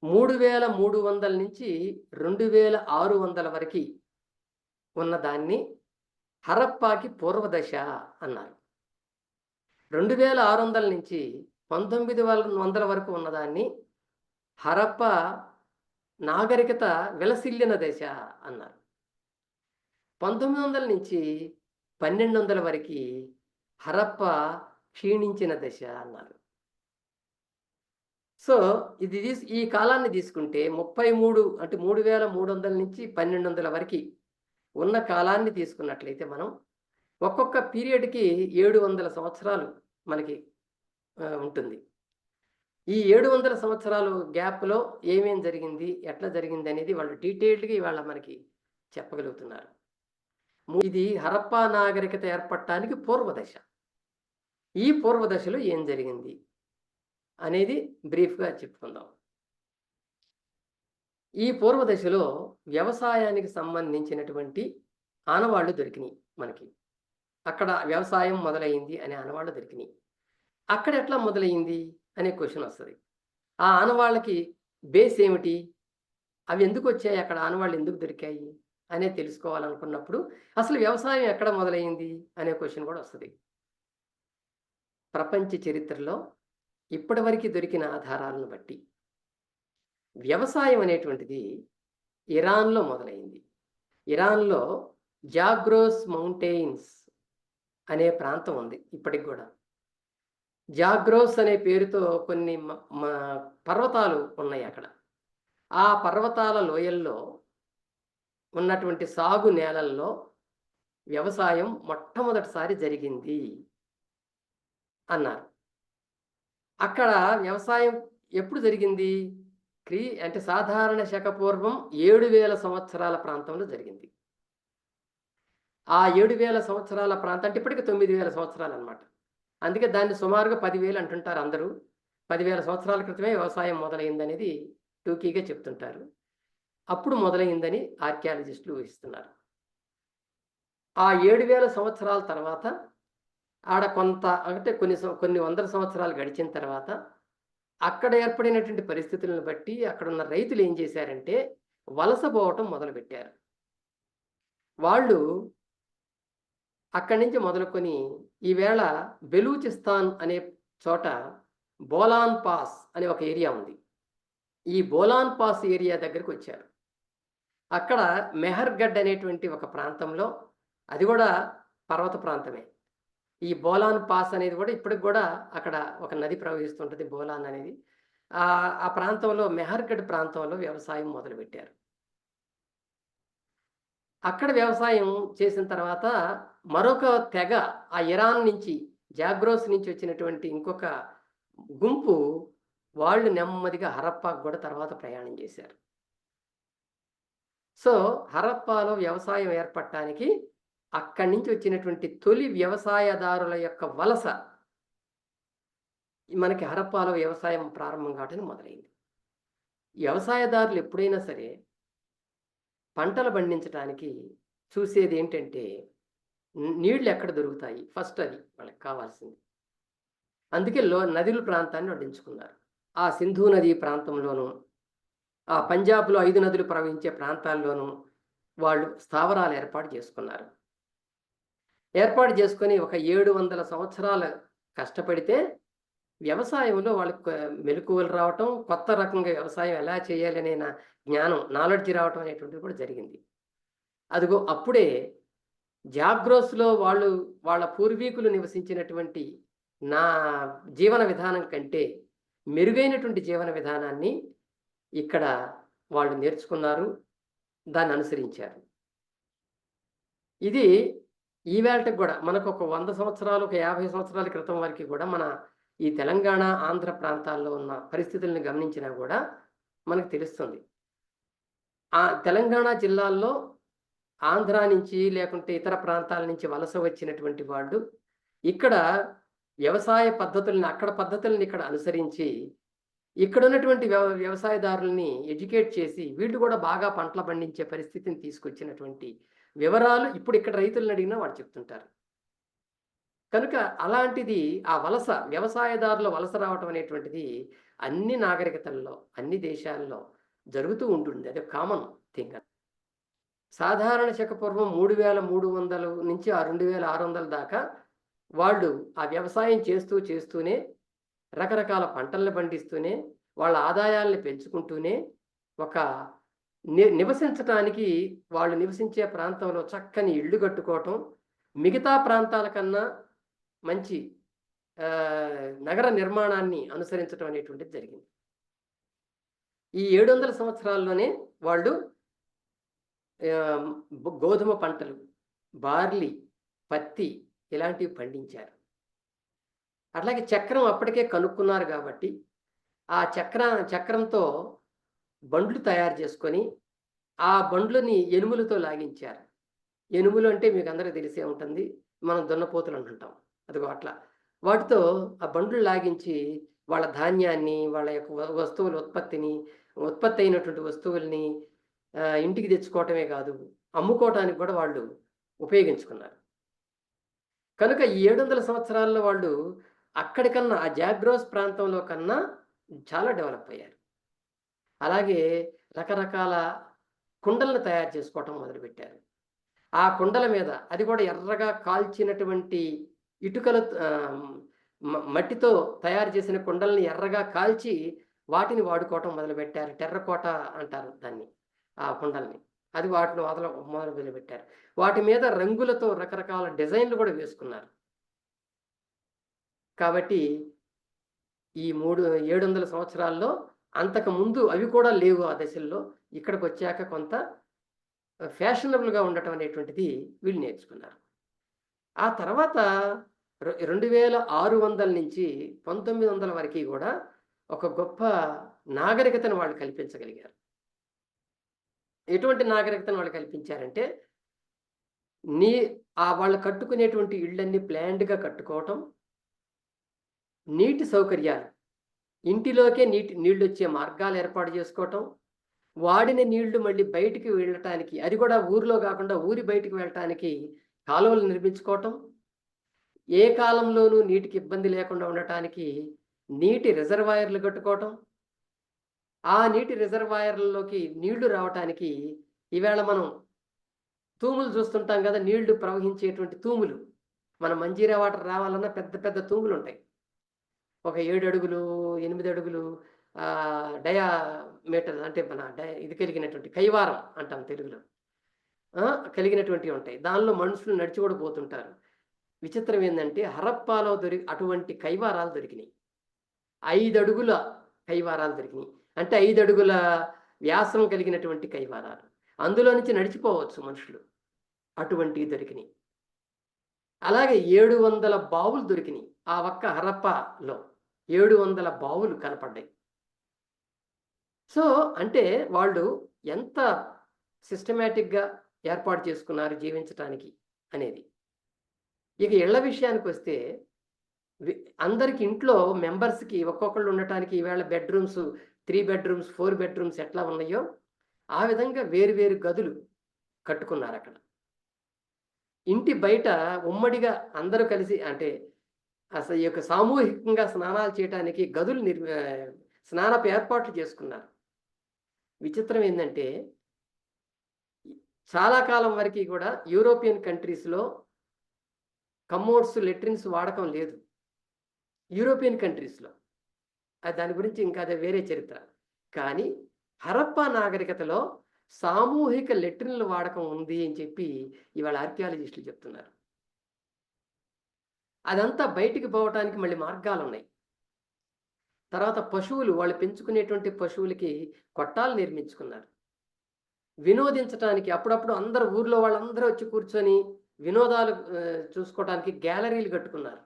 3300 నుంచి 2600 వరకు ఉన్నదాన్ని హరప్పాకి పూర్వదశ అన్నారు. 2600 నుంచి 1900 వరకు ఉన్నదాన్ని హరప్పా నాగరికత విలసిల్లిన దశ అన్నారు. 1900 నుంచి 1200 వరకు హరప్పా క్షీణించిన దశ అన్నారు. సో ఈ కాలాన్ని తీసుకుంటే 33 అంటే 3300 నుంచి 1200 వరకు ఉన్న కాలాన్ని తీసుకున్నట్లయితే మనం ఒక్కొక్క పీరియడ్‌కి 700 సంవత్సరాలు మనకి ఉంటుంది. ఈ 700 సంవత్సరాలు గ్యాప్‌లో ఏమేం జరిగింది, ఎట్లా జరిగింది అనేది వాళ్ళు డీటెయిల్డ్‌గా ఇవాళ మనకి చెప్పగలుగుతున్నారు. ఇది హరప్పా నాగరికత ఏర్పడటానికి పూర్వదశ. ఈ పూర్వదశలో ఏం జరిగింది అనేది బ్రీఫ్‌గా చెప్పుకుందాం. ఈ పూర్వదశలో వ్యవసాయానికి సంబంధించినటువంటి ఆనవాళ్లు దొరికినాయి మనకి. అక్కడ వ్యవసాయం మొదలైంది అనే ఆనవాళ్లు దొరికినాయి. అక్కడ ఎట్లా మొదలైంది అనే క్వశ్చన్ వస్తుంది. ఆ ఆనవాళ్ళకి బేస్ ఏమిటి, అవి ఎందుకు వచ్చాయి, అక్కడ ఆనవాళ్ళు ఎందుకు దొరికాయి అనేది తెలుసుకోవాలనుకున్నప్పుడు అసలు వ్యవసాయం ఎక్కడ మొదలైంది అనే క్వశ్చన్ కూడా వస్తుంది. ప్రపంచ చరిత్రలో ఇప్పటివరకు దొరికిన ఆధారాలను బట్టి వ్యవసాయం అనేటువంటిది ఇరాన్లో మొదలైంది. ఇరాన్లో జాగ్రోస్ మౌంటైన్స్ అనే ప్రాంతం ఉంది ఇప్పటికి కూడా. జాగ్రోస్ అనే పేరుతో కొన్ని పర్వతాలు ఉన్నాయి అక్కడ. ఆ పర్వతాల లోయల్లో ఉన్నటువంటి సాగు నేలల్లో వ్యవసాయం మొట్టమొదటిసారి జరిగింది అన్నారు. అక్కడ వ్యవసాయం ఎప్పుడు జరిగింది? అంటే సాధారణ శక పూర్వం 7000 సంవత్సరాల ప్రాంతంలో జరిగింది. ఆ 7000 సంవత్సరాల ప్రాంతం అంటే ఇప్పటికి 9000 సంవత్సరాలు అనమాట. అందుకే దాన్ని సుమారుగా 10,000 అంటుంటారు అందరూ. 10,000 సంవత్సరాల క్రితమే వ్యవసాయం మొదలైందనేది టూకీగా చెప్తుంటారు. అప్పుడు మొదలైందని ఆర్కియాలజిస్టులు ఊహిస్తున్నారు. ఆ 7,000 సంవత్సరాల తర్వాత ఆడ కొంత అంటే కొన్ని వందల సంవత్సరాలు గడిచిన తర్వాత అక్కడ ఏర్పడినటువంటి పరిస్థితులను బట్టి అక్కడున్న రైతులు ఏం చేశారంటే వలస పోవటం మొదలుపెట్టారు. వాళ్ళు అక్కడి నుంచి మొదలుకొని ఈవేళ బెలూచిస్తాన్ అనే చోట బోలాన్ పాస్ అనే ఒక ఏరియా ఉంది. ఈ బోలాన్ పాస్ ఏరియా దగ్గరికి వచ్చారు. అక్కడ మెహర్గఢ్ అనేటువంటి ఒక ప్రాంతంలో, అది కూడా పర్వత ప్రాంతమే. ఈ బోలాన్ పాస్ అనేది కూడా ఇప్పటికి కూడా అక్కడ ఒక నది ప్రవహిస్తుంటుంది బోలాన్ అనేది. ఆ ప్రాంతంలో మెహర్గఢ్ ప్రాంతంలో వ్యవసాయం మొదలుపెట్టారు. అక్కడ వ్యవసాయం చేసిన తర్వాత మరొక తెగ ఆ ఇరాన్ నుంచి జాగ్రోస్ నుంచి వచ్చినటువంటి ఇంకొక గుంపు వాళ్ళు నెమ్మదిగా హరప్పాకు కూడా తర్వాత ప్రయాణం చేశారు. సో హరప్పాలో వ్యవసాయం ఏర్పడటానికి అక్కడి నుంచి వచ్చినటువంటి తొలి వ్యవసాయదారుల యొక్క వలస మనకి హరప్పాలో వ్యవసాయం ప్రారంభం కావడానికి మొదలైంది. వ్యవసాయదారులు ఎప్పుడైనా సరే పంటలు పండించడానికి చూసేది ఏంటంటే నీళ్లు ఎక్కడ దొరుకుతాయి, ఫస్ట్ అది వాళ్ళకి కావాల్సింది. అందుకే నదుల ప్రాంతాన్ని వాళ్ళు ఎంచుకున్నారు. ఆ సింధు నది ప్రాంతంలోనూ, ఆ పంజాబ్లో 5 నదులు ప్రవహించే ప్రాంతాల్లోనూ వాళ్ళు స్థావరాలు ఏర్పాటు చేసుకున్నారు. ఏర్పాటు చేసుకొని ఒక 700 సంవత్సరాలు కష్టపడితే వ్యవసాయంలో వాళ్ళకి మెలకువలు రావటం, కొత్త రకంగా వ్యవసాయం ఎలా చేయాలి అనే జ్ఞానం, నాలెడ్జ్ రావటం అనేటువంటిది కూడా జరిగింది. అదిగో అప్పుడే జాగ్రోస్లో వాళ్ళ పూర్వీకులు నివసించినటువంటి నా జీవన విధానం కంటే మెరుగైనటువంటి జీవన విధానాన్ని ఇక్కడ వాళ్ళు నేర్చుకున్నారు. దాన్ని అనుసరించారు. ఇది ఈవేళటికి గూడా మనకొక 100 సంవత్సరాలు, ఒక 50 సంవత్సరాల క్రితం వరకి గూడా మన ఈ తెలంగాణ, ఆంధ్ర ప్రాంతాల్లో ఉన్న పరిస్థితుల్ని గమనించినా గూడా మనకు తెలుస్తుంది. ఆ తెలంగాణ జిల్లాల్లో ఆంధ్ర నుంచి లేకుంటే ఇతర ప్రాంతాల నుంచి వలస వచ్చినటువంటి వాళ్ళు ఇక్కడ వ్యవసాయ పద్ధతుల్ని, అక్కడ పద్ధతుల్ని ఇక్కడ అనుసరించి ఇక్కడున్నటువంటి వ్యవసాయదారుల్ని ఎడ్యుకేట్ చేసి వీళ్ళు కూడా బాగా పంటలు పండించే పరిస్థితిని తీసుకొచ్చినటువంటి వివరాలు ఇప్పుడు ఇక్కడ రైతులను అడిగినా వాళ్ళు చెప్తుంటారు. కనుక అలాంటిది ఆ వలస వ్యవసాయదారుల వలస రావటం అనేటువంటిది అన్ని నాగరికతల్లో, అన్ని దేశాల్లో జరుగుతూ ఉంటుంది. అది కామన్ థింగ్. సాధారణ శకపూర్వం 3300 నుంచి ఆ 2600 దాకా వాళ్ళు ఆ వ్యవసాయం చేస్తూనే రకరకాల పంటలను పండిస్తూనే వాళ్ళ ఆదాయాల్ని పెంచుకుంటూనే ఒక నివసించటానికి వాళ్ళు నివసించే ప్రాంతంలో చక్కని ఇళ్ళు కట్టుకోవటం, మిగతా ప్రాంతాల కన్నా మంచి నగర నిర్మాణాన్ని అనుసరించటం అనేటువంటిది జరిగింది. ఈ 700 సంవత్సరాల్లోనే వాళ్ళు గోధుమ పంటలు, బార్లీ, పత్తి ఇలాంటివి పండించారు. అట్లాగే చక్రం అప్పటికే కనుక్కున్నారు కాబట్టి ఆ చక్రంతో బండ్లు తయారు చేసుకొని ఆ బండ్లని ఎనుములతో లాగించారు. ఎనుములు అంటే మీకు అందరికీ తెలిసే ఉంటుంది. మనం దున్నపోతులు అంటుంటాం. అదిగో అట్లా వాటితో ఆ బండ్లు లాగించి వాళ్ళ ధాన్యాన్ని, వాళ్ళ యొక్క వస్తువుల ఉత్పత్తి అయినటువంటి వస్తువుల్ని ఇంటికి తెచ్చుకోవటమే కాదు, అమ్ముకోవటానికి కూడా వాళ్ళు ఉపయోగించుకున్నారు. కనుక ఈ 700 సంవత్సరాల్లో వాళ్ళు అక్కడికన్నా ఆ జాగ్రోస్ ప్రాంతంలో కన్నా చాలా డెవలప్ అయ్యారు. అలాగే రకరకాల కుండలను తయారు చేసుకోవటం మొదలుపెట్టారు. ఆ కుండల మీద అది కూడా ఎర్రగా కాల్చినటువంటి ఇటుకల మట్టితో తయారు చేసిన కుండల్ని ఎర్రగా కాల్చి వాటిని వాడుకోవటం మొదలుపెట్టారు. టెర్రకోట అంటారు దాన్ని, ఆ కుండల్ని. అది వాటిని మొదలుపెట్టారు. వాటి మీద రంగులతో రకరకాల డిజైన్లు కూడా వేసుకున్నారు. కాబట్టి ఈ 700 సంవత్సరాల్లో అంతకుముందు అవి కూడా లేవు ఆ దశల్లో. ఇక్కడికి వచ్చాక కొంత ఫ్యాషనబుల్గా ఉండటం అనేటువంటిది వీళ్ళు నేర్చుకున్నారు. ఆ తర్వాత 2600 నుంచి 1900 వరకు కూడా ఒక గొప్ప నాగరికతను వాళ్ళు కల్పించగలిగారు. ఎటువంటి నాగరికతను వాళ్ళు కల్పించారంటే వాళ్ళు కట్టుకునేటువంటి ఇళ్ళన్నీ ప్లాన్డ్గా కట్టుకోవటం, నీటి సౌకర్యాలు, ఇంటిలోకే నీళ్ళు వచ్చే మార్గాలు ఏర్పాటు చేసుకోవటం, వాడిన నీళ్లు మళ్ళీ బయటికి వెళ్ళటానికి, అది కూడా ఊరిలో కాకుండా ఊరి బయటికి వెళ్ళటానికి కాలువలు నిర్మించుకోవటం, ఏ కాలంలోనూ నీటికి ఇబ్బంది లేకుండా ఉండటానికి నీటి రిజర్వాయర్లు కట్టుకోవటం, ఆ నీటి రిజర్వాయర్లలోకి నీళ్లు రావటానికి ఈవేళ మనం తూములు చూస్తుంటాం కదా, నీళ్లు ప్రవహించేటువంటి తూములు. మన మంజీరా వాటర్ రావాలన్నా పెద్ద పెద్ద తూములు ఉంటాయి. ఒక 7 అడుగులు, 8 అడుగులు డయామీటర్, అంటే మన ఇది కలిగినటువంటి కైవారం అంటాం తెలుగులో, కలిగినటువంటివి ఉంటాయి. దానిలో మనుషులు నడిచి కూడా పోతుంటారు. విచిత్రం ఏంటంటే హరప్పాలో అటువంటి కైవారాలు దొరికినాయి. 5 అడుగుల కైవారాలు దొరికినాయి. అంటే 5 అడుగుల వ్యాసం కలిగినటువంటి కైవారాలు. అందులో నుంచి నడిచిపోవచ్చు మనుషులు. అటువంటివి దొరికినాయి. అలాగే 700 బావులు దొరికినాయి. ఆ ఒక్క హరప్పాలో 700 బావులు కనపడ్డాయి. సో అంటే వాళ్ళు ఎంత సిస్టమేటిక్గా ఏర్పాటు చేసుకున్నారు జీవించటానికి అనేది. ఇక ఇళ్ల విషయానికి వస్తే అందరికి ఇంట్లో మెంబర్స్కి ఒక్కొక్కళ్ళు ఉండటానికి ఈవేళ బెడ్రూమ్స్, 3 బెడ్రూమ్స్, 4 బెడ్రూమ్స్ ఎట్లా ఉన్నాయో ఆ విధంగా వేరు గదులు కట్టుకున్నారు అక్కడ. ఇంటి బయట ఉమ్మడిగా అందరూ కలిసి, అంటే అసలు ఈ యొక్క సామూహికంగా స్నానాలు చేయడానికి గదులు స్నానపు ఏర్పాట్లు చేసుకున్నారు. విచిత్రం ఏంటంటే చాలా కాలం వరకు కూడా యూరోపియన్ కంట్రీస్లో కమోడ్స్, లెట్రిన్స్ వాడకం లేదు. యూరోపియన్ కంట్రీస్లో దాని గురించి ఇంకా అదే వేరే చరిత్ర. కానీ హరప్పా నాగరికతలో సామూహిక లెట్రిన్ల వాడకం ఉంది అని చెప్పి ఇవాళ ఆర్కియాలజిస్టులు చెప్తున్నారు. అదంతా బయటికి పోవటానికి మళ్ళీ మార్గాలున్నాయి. తర్వాత పశువులు వాళ్ళు పెంచుకునేటువంటి పశువులకి కొట్టాలు నిర్మించుకున్నారు. వినోదించటానికి అప్పుడప్పుడు అందరూ ఊర్లో వాళ్ళందరూ వచ్చి కూర్చొని వినోదాలు చూసుకోవటానికి గ్యాలరీలు కట్టుకున్నారు.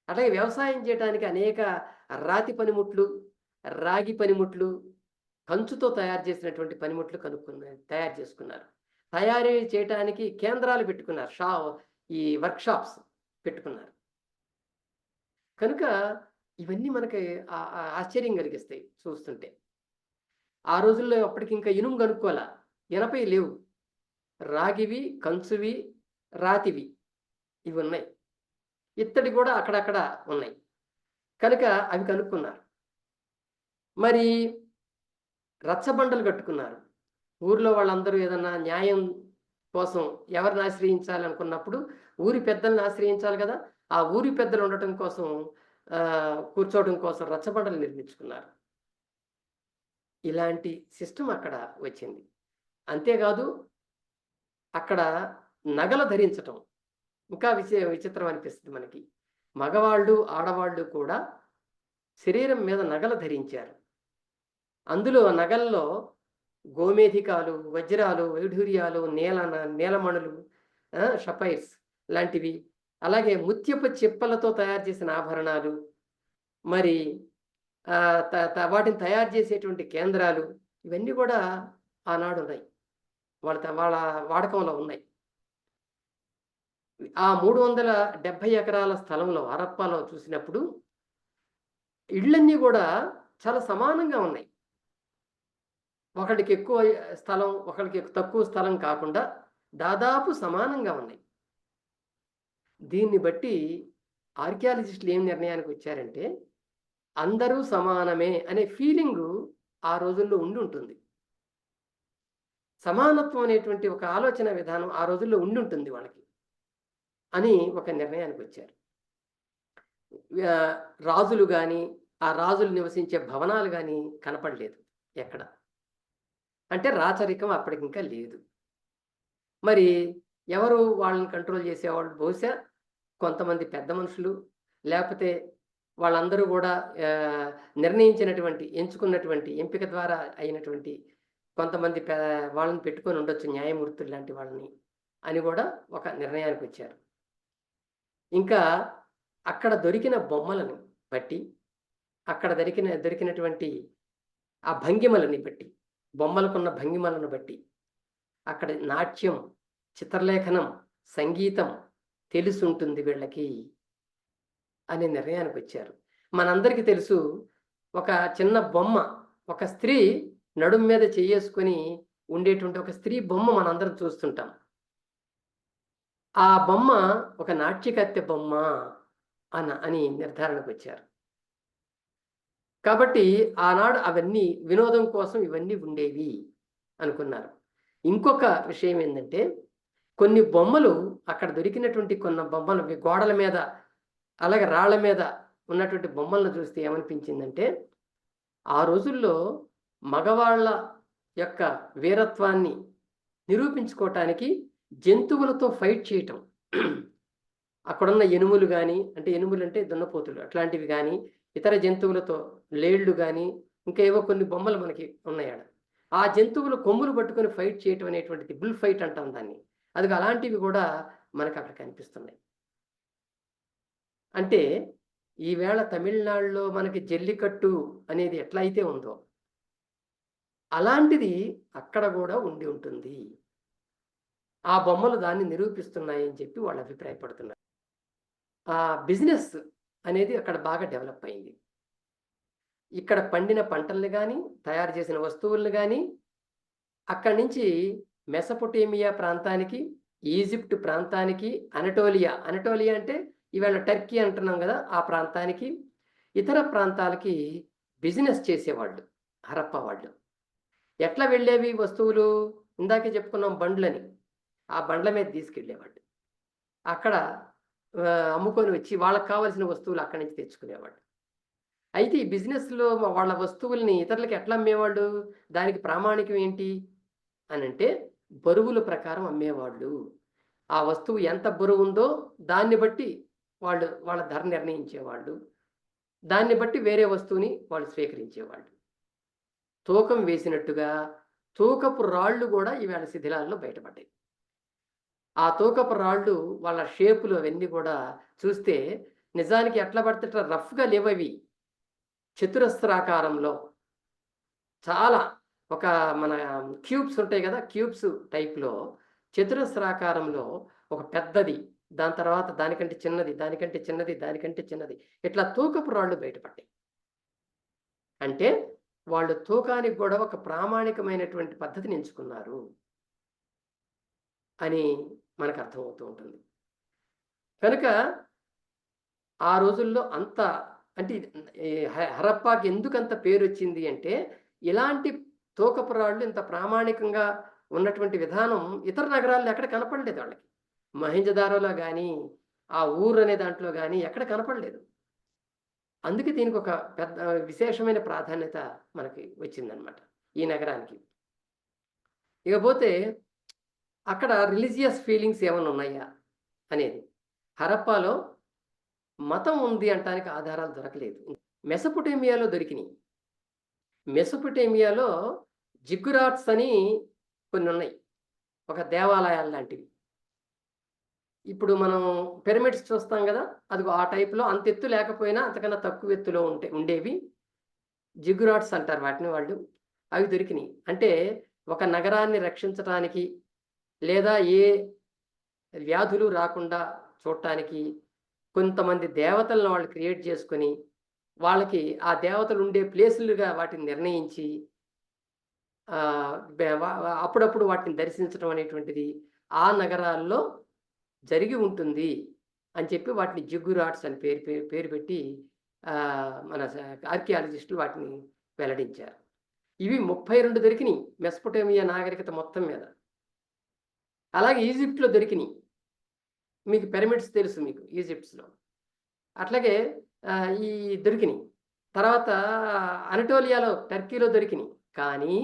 అట్లాగే వ్యవసాయం చేయటానికి అనేక రాతి పనిముట్లు, రాగి పనిముట్లు, కంచుతో తయారు చేసినటువంటి పనిముట్లు తయారు చేసుకున్నారు. తయారీ చేయటానికి కేంద్రాలు పెట్టుకున్నారు. ఈ వర్క్‌షాప్స్ పెట్టుకున్నారు. కనుక ఇవన్నీ మనకి ఆశ్చర్యం కలిగిస్తాయి చూస్తుంటే. ఆ రోజుల్లో అప్పటికింకా ఇనుము కనుక్కోలా. ఇనపయి లేవు. రాగివి, కంచువి, రాతివి ఇవున్నాయి. ఇత్తడి కూడా అక్కడక్కడ ఉన్నాయి. కనుక అవి కనుక్కున్నారు. మరి రచ్చబండలు కట్టుకున్నారు. ఊర్లో వాళ్ళందరూ ఏదన్నా న్యాయం కోసం ఎవరిని ఆశ్రయించాలనుకున్నప్పుడు ఊరి పెద్దల్ని ఆశ్రయించాలి కదా! ఆ ఊరి పెద్దలు ఉండటం కోసం కూర్చోవడం కోసం రచ్చబండలు నిర్మించుకున్నారు. ఇలాంటి సిస్టమ్ అక్కడ వచ్చింది. అంతేకాదు అక్కడ నగలు ధరించటం ఇంకా విచిత్రం అనిపిస్తుంది మనకి. మగవాళ్ళు, ఆడవాళ్ళు కూడా శరీరం మీద నగలు ధరించారు. అందులో నగల్లో గోమేధికాలు, వజ్రాలు, వైఢూర్యాలు, నీలమణులు, షపైర్స్ లాంటివి, అలాగే ముత్యపు చిప్పలతో తయారు చేసిన ఆభరణాలు, మరి వాటిని తయారు చేసేటువంటి కేంద్రాలు ఇవన్నీ కూడా ఆనాడు ఉన్నాయి. వాళ్ళ వాడకంలో ఉన్నాయి. ఆ 370 ఎకరాల స్థలంలో హరప్పాలో చూసినప్పుడు ఇళ్ళన్నీ కూడా చాలా సమానంగా ఉన్నాయి. ఒకడికి ఎక్కువ స్థలం, ఒకడికి తక్కువ స్థలం కాకుండా దాదాపు సమానంగా ఉన్నాయి. దీన్ని బట్టి ఆర్కియాలజిస్టులు ఏం నిర్ణయానికి వచ్చారంటే అందరూ సమానమే అనే ఫీలింగు ఆ రోజుల్లో ఉండి ఉంటుంది. సమానత్వం అనేటువంటి ఒక ఆలోచన విధానం ఆ రోజుల్లో ఉండి ఉంటుంది వాళ్ళకి అని ఒక నిర్ణయానికి వచ్చారు. రాజులు కానీ, ఆ రాజులు నివసించే భవనాలు కానీ కనపడలేదు ఎక్కడ. అంటే రాచరికం అప్పటికింకా లేదు. మరి ఎవరు వాళ్ళని కంట్రోల్ చేసేవాళ్ళు? బహుశా కొంతమంది పెద్ద మనుషులు, లేకపోతే వాళ్ళందరూ కూడా నిర్ణయించినటువంటి, ఎంచుకున్నటువంటి, ఎంపిక ద్వారా అయినటువంటి కొంతమంది వాళ్ళని పెట్టుకొని ఉండొచ్చు, న్యాయమూర్తులు లాంటి వాళ్ళని అని కూడా ఒక నిర్ణయానికి వచ్చారు. ఇంకా అక్కడ దొరికిన బొమ్మలను బట్టి, అక్కడ దొరికినటువంటి ఆ భంగిమలని బట్టి, బొమ్మలకున్న భంగిమలను బట్టి అక్కడ నాట్యం, చిత్రలేఖనం, సంగీతం తెలుసుంటుంది వీళ్ళకి అనే నిర్ణయానికి వచ్చారు. మనందరికీ తెలుసు, ఒక చిన్న బొమ్మ, ఒక స్త్రీ నడుం మీద చేసుకొని ఉండేటువంటి ఒక స్త్రీ బొమ్మ మనందరం చూస్తుంటాం. ఆ బొమ్మ ఒక నాట్యకత్తె బొమ్మ అని నిర్ధారణకు వచ్చారు. కాబట్టి ఆనాడు అవన్నీ వినోదం కోసం ఇవన్నీ ఉండేవి అనుకున్నారు. ఇంకొక విషయం ఏంటంటే కొన్ని బొమ్మలు అక్కడ దొరికినటువంటి కొన్ని బొమ్మలు గోడల మీద, అలాగే రాళ్ల మీద ఉన్నటువంటి బొమ్మలను చూస్తే ఏమనిపించిందంటే ఆ రోజుల్లో మగవాళ్ళ యొక్క వీరత్వాన్ని నిరూపించుకోవటానికి జంతువులతో ఫైట్ చేయటం, అక్కడున్న ఎనుములు కానీ, అంటే ఎనుములు అంటే దున్నపోతులు అట్లాంటివి కానీ, ఇతర జంతువులతో లేళ్లు కానీ, ఇంకా ఏవో కొన్ని బొమ్మలు మనకి ఉన్నాయాడ. ఆ జంతువులు కొమ్ములు పట్టుకొని ఫైట్ చేయటం అనేటువంటిది బుల్ ఫైట్ అంటాం దాన్ని. అది అలాంటివి కూడా మనకు అక్కడ కనిపిస్తున్నాయి. అంటే ఈవేళ తమిళనాడులో మనకి జల్లికట్టు అనేది ఎట్లా అయితే ఉందో అలాంటిది అక్కడ కూడా ఉండి ఉంటుంది. ఆ బొమ్మలు దాన్ని నిరూపిస్తున్నాయని చెప్పి వాళ్ళు అభిప్రాయపడుతున్నారు. ఆ బిజినెస్ అనేది అక్కడ బాగా డెవలప్ అయింది. ఇక్కడ పండిన పంటల్ని కానీ, తయారు చేసిన వస్తువుల్ని కానీ అక్కడి నుంచి మెసొపొటేమియా ప్రాంతానికి, ఈజిప్ట్ ప్రాంతానికి, అనటోలియా అంటే ఇవాళ టర్కీ అంటున్నాం కదా, ఆ ప్రాంతానికి, ఇతర ప్రాంతాలకి బిజినెస్ చేసేవాళ్ళు హరప్పా వాళ్ళు. ఎట్లా వెళ్ళేవి వస్తువులు? ఇందాకే చెప్పుకున్నాం బండ్లని. ఆ బండ్ల మీద తీసుకెళ్ళేవాళ్ళు. అక్కడ అమ్ముకొని వచ్చి వాళ్ళకి కావాల్సిన వస్తువులు అక్కడి నుంచి తెచ్చుకునేవాళ్ళు. అయితే ఈ బిజినెస్‌లో వాళ్ళ వస్తువుల్ని ఇతరులకి ఎట్లా అమ్మేవాళ్ళు? దానికి ప్రామాణికం ఏంటి అనంటే బరువుల ప్రకారం అమ్మేవాళ్ళు. ఆ వస్తువు ఎంత బరువుందో దాన్ని బట్టి వాళ్ళ ధర నిర్ణయించేవాళ్ళు. దాన్ని బట్టి వేరే వస్తువుని వాళ్ళు స్వీకరించేవాళ్ళు. తూకం వేసినట్టుగా తూకపు రాళ్ళు గూడా ఈవేళ శిథిలాల్లో బయటపడ్డాయి. ఆ తూకపు రాళ్ళు వాళ్ళ షేపులు అవన్నీ గూడా చూస్తే నిజానికి ఎట్లా పడితే అట్లా రఫ్‌గా లేవవి. చతురస్రాకారంలో చాలా ఒక మన క్యూబ్స్ ఉంటాయి గదా! క్యూబ్స్ టైప్‌లో చతురస్రాకారంలో ఒక పెద్దది, దాని తర్వాత దానికంటే చిన్నది, దానికంటే చిన్నది, దానికంటే చిన్నది ఇట్లా తూకపు రాళ్ళు బయటపడ్డాయి. అంటే వాళ్ళు తూకానికి గూడా ఒక ప్రామాణికమైనటువంటి పద్ధతిని ఎంచుకున్నారు అని మనకర్థమవుతూ ఉంటుంది. కనుక ఆ రోజుల్లో అంత అంటే ఈ హరప్పాకి ఎందుకంత పేరొచ్చింది అంటే, ఇలాంటి తూకపు రాళ్ళు ఇంత ప్రామాణికంగా ఉన్నటువంటి విధానం ఇతర నగరాల్లో ఎక్కడ కనపడలేదు వాళ్ళకి. మహేంజోదారోలో గాని, ఆ ఊరనే దాంట్లో గాని ఎక్కడ కనపడలేదు. అందుకే దీనికొక పెద్ద విశేషమైన ప్రాధాన్యత మనకి వచ్చిందనమాట ఈ నగరానికి. ఇకపోతే అక్కడ రిలీజియస్ ఫీలింగ్స్ ఏమన్నా ఉన్నాయా అనేది. హరప్పాలో మతం ఉంది అంటానికి ఆధారాలు దొరకలేదు. మెసొపొటేమియాలో దొరికినియి. మెసొపొటేమియాలో జిగ్గురాట్స్ అని కొన్నున్నాయి. ఒక దేవాలయాల్లాంటివి. ఇప్పుడు మనం పిరమిడ్స్ చూస్తాం గదా! అదిగో ఆ టైప్‌లో అంత ఎత్తు లేకపోయినా అంతకన్నా తక్కువ ఎత్తులో ఉండేవి. జిగ్గురాట్స్ అంటారు వాటిని వాళ్ళు. అవి దొరికినియి. అంటే ఒక నగరాన్ని రక్షించటానికి లేదా ఏ వ్యాధులు రాకుండా చూడటానికి కొంతమంది దేవతలను వాళ్ళు క్రియేట్ చేసుకొని, వాళ్ళకి ఆ దేవతలు ఉండే ప్లేసులుగా వాటిని నిర్ణయించి ఆహ్, బె వ వ అప్పుడప్పుడు వాటిని దర్శించడం అనేటువంటిది ఆ నగరాల్లో జరిగి ఉంటుంది అని చెప్పి వాటిని జిగ్గురాట్స్ అని పేరు పెట్టి మన ఆర్కియాలజిస్టులు వాటిని వెల్లడించారు. ఇవి 32 దొరికినియి మెసొపొటేమియా నాగరికత మొత్తం మీద. అలాగే ఈజిప్ట్‌లో దొరికినియి. మీకు పిరమిడ్స్ తెలుసు మీకు ఈజిప్ట్స్‌లో. అట్లాగే ఈ దొరికినియి. తర్వాత అనటోలియాలో, టర్కీలో దొరికినియి. కానీ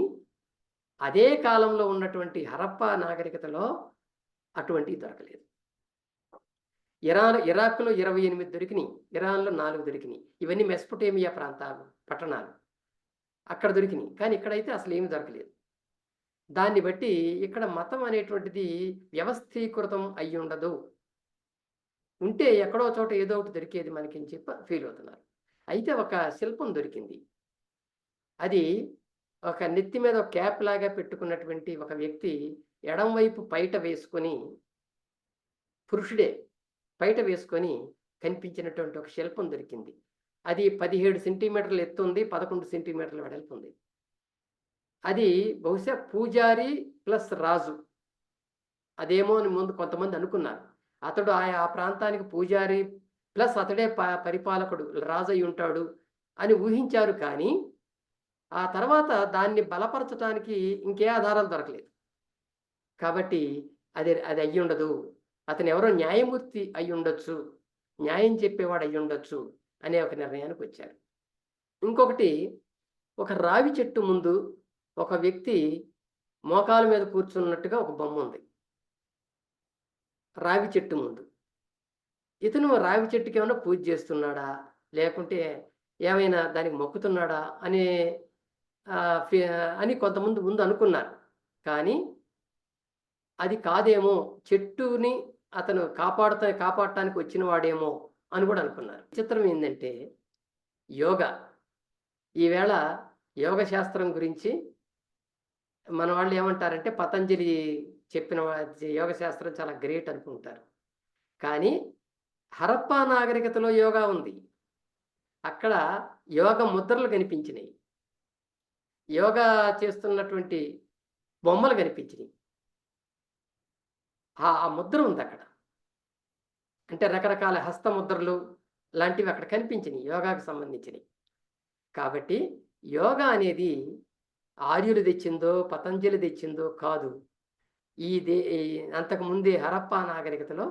అదే కాలంలో ఉన్నటువంటి హరప్పా నాగరికతలో అటువంటివి దొరకలేదు. ఇరాక్‌లో 28 దొరికినియి. ఇరాన్‌లో 4 దొరికినియి. ఇవన్నీ మెసొపొటేమియా ప్రాంతాలు, పట్టణాలు. అక్కడ దొరికినియి. కానీ ఇక్కడైతే అసలేమి దొరకలేదు. దాన్ని బట్టి ఇక్కడ మతం అనేటువంటిది వ్యవస్థీకృతం అయ్యుండదు. ఉంటే ఎక్కడో చోట ఏదో ఒకటి దొరికేది మనకని చెప్పి ఫీల్ అవుతున్నారు. అయితే ఒక శిల్పం దొరికింది. అది ఒక నెత్తి మీద ఒక క్యాప్ లాగా పెట్టుకున్నటువంటి ఒక వ్యక్తి ఎడం వైపు పైట వేసుకొని పురుషుడే పైట వేసుకొని కనిపించినటువంటి ఒక శిల్పం దొరికింది. అది 17 సెంటీమీటర్ల ఎత్తుంది, 11 సెంటీమీటర్ల వెడల్పుంది. అది బహుశా పూజారి ప్లస్ రాజు. అదేమో అని ముందు కొంతమంది అనుకున్నారు. అతడు ఆ ప్రాంతానికి పూజారి ప్లస్ అతడే పరిపాలకుడు రాజయ్యి ఉంటాడు అని ఊహించారు కానీ, ఆ తర్వాత దాన్ని బలపరచటానికి ఇంకే ఆధారాలు దొరకలేదు. కాబట్టి అది అది అయ్యుండదు. అతనెవరో న్యాయమూర్తి అయ్యుండొచ్చు. న్యాయం చెప్పేవాడు అయ్యుండొచ్చు అనే ఒక నిర్ణయానికొచ్చారు. ఇంకొకటి ఒక రావి చెట్టు ముందు ఒక వ్యక్తి మోకాళ్ళ మీద కూర్చున్నట్టుగా ఒక బొమ్ముంది. రావి చెట్టు ముందు. ఇతను రావి చెట్టుకేమన్నా పూజ చేస్తున్నాడా? లేకుంటే ఏమైనా దానికి మొక్కుతున్నాడా? అనే ఆహ్, ఫి అని కొంతమంది ముందు అనుకున్నారు. కానీ అది కాదేమో! చెట్టుని అతను కాపాడటానికి వచ్చిన వాడేమో అని గూడా అనుకున్నారు. విచిత్రం ఏందంటే యోగా. ఈవేళ యోగ శాస్త్రం గురించి మన వాళ్ళు ఏమంటారంటే పతంజలి చెప్పిన యోగ శాస్త్రం చాలా గ్రేట్ అనుకుంటారు. కానీ హరప్పా నాగరికతలో యోగా ఉంది. అక్కడ యోగ ముద్రలు కనిపించినాయి. యోగా చేస్తున్నటువంటి బొమ్మలు కనిపించినియి. ఆ ముద్ర ఉందక్కడ. అంటే రకరకాల హస్తముద్రలు లాంటివి అక్కడ కనిపించినియి యోగాకు సంబంధించినియి. కాబట్టి యోగా అనేది ఆర్యులు తెచ్చిందో, పతంజలి తెచ్చిందో కాదు. ఈ అంతకుముందే హరప్పా నాగరికతలో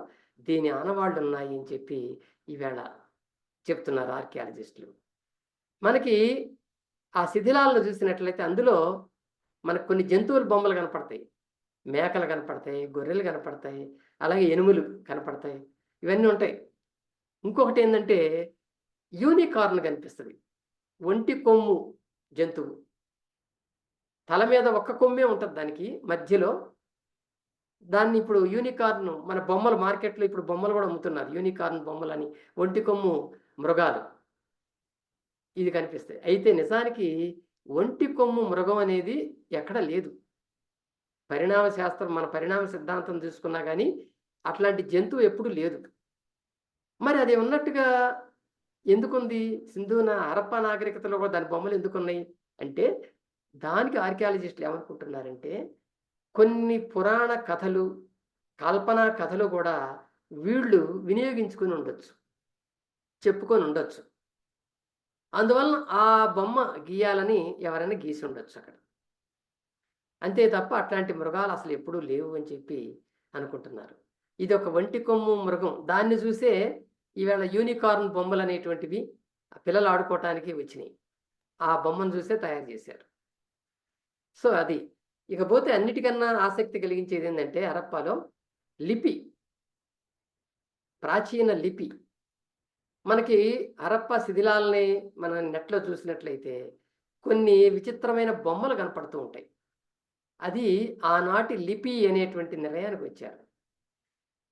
దీని ఆనవాళ్ళున్నాయి అని చెప్పి ఈవేళ చెప్తున్నారు ఆర్కియాలజిస్టులు. మనకి ఆ శిథిలాలను చూసినట్లయితే అందులో మనకు కొన్ని జంతువుల బొమ్మలు కనపడతాయి. మేకలు కనపడతాయి, గొర్రెలు కనపడతాయి, అలాగే ఎనుములు కనపడతాయి. ఇవన్నీ ఉంటాయి. ఇంకొకటేందంటే యూనికార్న్ కనిపిస్తది. ఒంటి కొమ్ము జంతువు. తల మీద ఒక్క కొమ్మే ఉంటది దానికి మధ్యలో. దాన్ని ఇప్పుడు యూనికార్న్ మన బొమ్మలు మార్కెట్‌లో ఇప్పుడు బొమ్మలు గూడా అమ్ముతున్నారు. యూనికార్న్ బొమ్మలని, ఒంటి కొమ్ము మృగాలు ఇది కనిపిస్తాయి. అయితే నిజానికి ఒంటి కొమ్ము మృగం అనేది ఎక్కడ లేదు. పరిణామ శాస్త్రం మన పరిణామ సిద్ధాంతం తీసుకున్నా గానీ, అట్లాంటి జంతువు ఎప్పుడు లేదు. మరి అది ఉన్నట్టుగా ఎందుకుంది? హరప్పా నాగరికతలో కూడా దాని బొమ్మలు ఎందుకున్నాయి? అంటే దానికి ఆర్కియాలజిస్టులు ఏమనుకుంటున్నారంటే, కొన్ని పురాణ కథలు, కల్పనా కథలు గూడా వీళ్ళు వినియోగించుకొని ఉండొచ్చు. చెప్పుకొని ఉండొచ్చు. అందువలన ఆ బొమ్మ గీయాలని ఎవరైనా గీసుండొచ్చక్కడ. అంతే తప్ప అట్లాంటి మృగాలు అసలెప్పుడూ లేవు అని చెప్పి అనుకుంటున్నారు. ఇదొక ఒంటి కొమ్ము మృగం. దాన్ని చూసే ఈవేళ యూనికార్న్ బొమ్మలనేటువంటివి పిల్లలు ఆడుకోవటానికి వచ్చినియి. ఆ బొమ్మను చూసే తయారు చేశారు. సో, అది. ఇకపోతే అన్నిటికన్నా ఆసక్తి కలిగించేదేందంటే హరప్పాలో లిపి. ప్రాచీన లిపి. మనకి హరప్పా శిథిలాల్ని మనం నెట్‌లో చూసినట్లయితే కొన్ని విచిత్రమైన బొమ్మలు కనపడుతూ ఉంటాయి. అది ఆనాటి లిపి అనేటువంటి నిర్ణయానికొచ్చారు.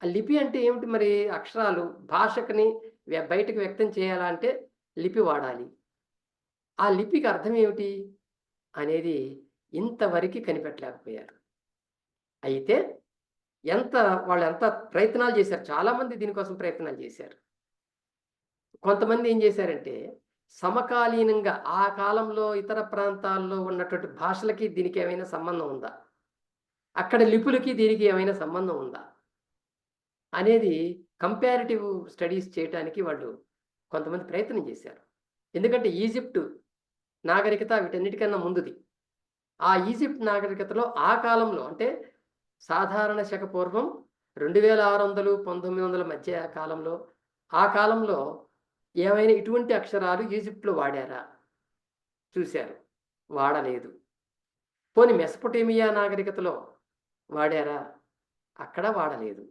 ఆ లిపి అంటే ఏమిటి మరి? అక్షరాలు భాషకుని బయటకు వ్యక్తం చేయాలంటే లిపి వాడాలి. ఆ లిపికి అర్థం ఏమిటి? అనేది ఇంతవరకి కనిపెట్టలేకపోయారు. అయితే ఎంత వాళ్ళెంత ప్రయత్నాలు చేశారు. చాలామంది దీనికోసం ప్రయత్నాలు చేశారు. కొంతమంది ఏం చేశారంటే, సమకాలీనంగా ఆ కాలంలో ఇతర ప్రాంతాల్లో ఉన్నటువంటి భాషలకి దీనికి ఏమైనా సంబంధం ఉందా? అక్కడ లిపులకి దీనికి ఏమైనా సంబంధం ఉందా? అనేది కంపారిటివ్ స్టడీస్ చేయటానికి వాళ్ళు కొంతమంది ప్రయత్నం చేశారు. ఎందుకంటే ఈజిప్ట్ నాగరికత వీటన్నిటికన్నా ముందుది. ఆ ఈజిప్ట్ నాగరికతలో ఆ కాలంలో అంటే సాధారణ శక పూర్వం 2600, 1900 మధ్య కాలంలో ఆ కాలంలో ఏమైనా ఇటువంటి అక్షరాలు ఈజిప్ట్‌లో వాడారా? చూశారు. వాడలేదు. పోనీ మెసొపొటేమియా నాగరికతలో వాడారా? అక్కడ వాడలేదు.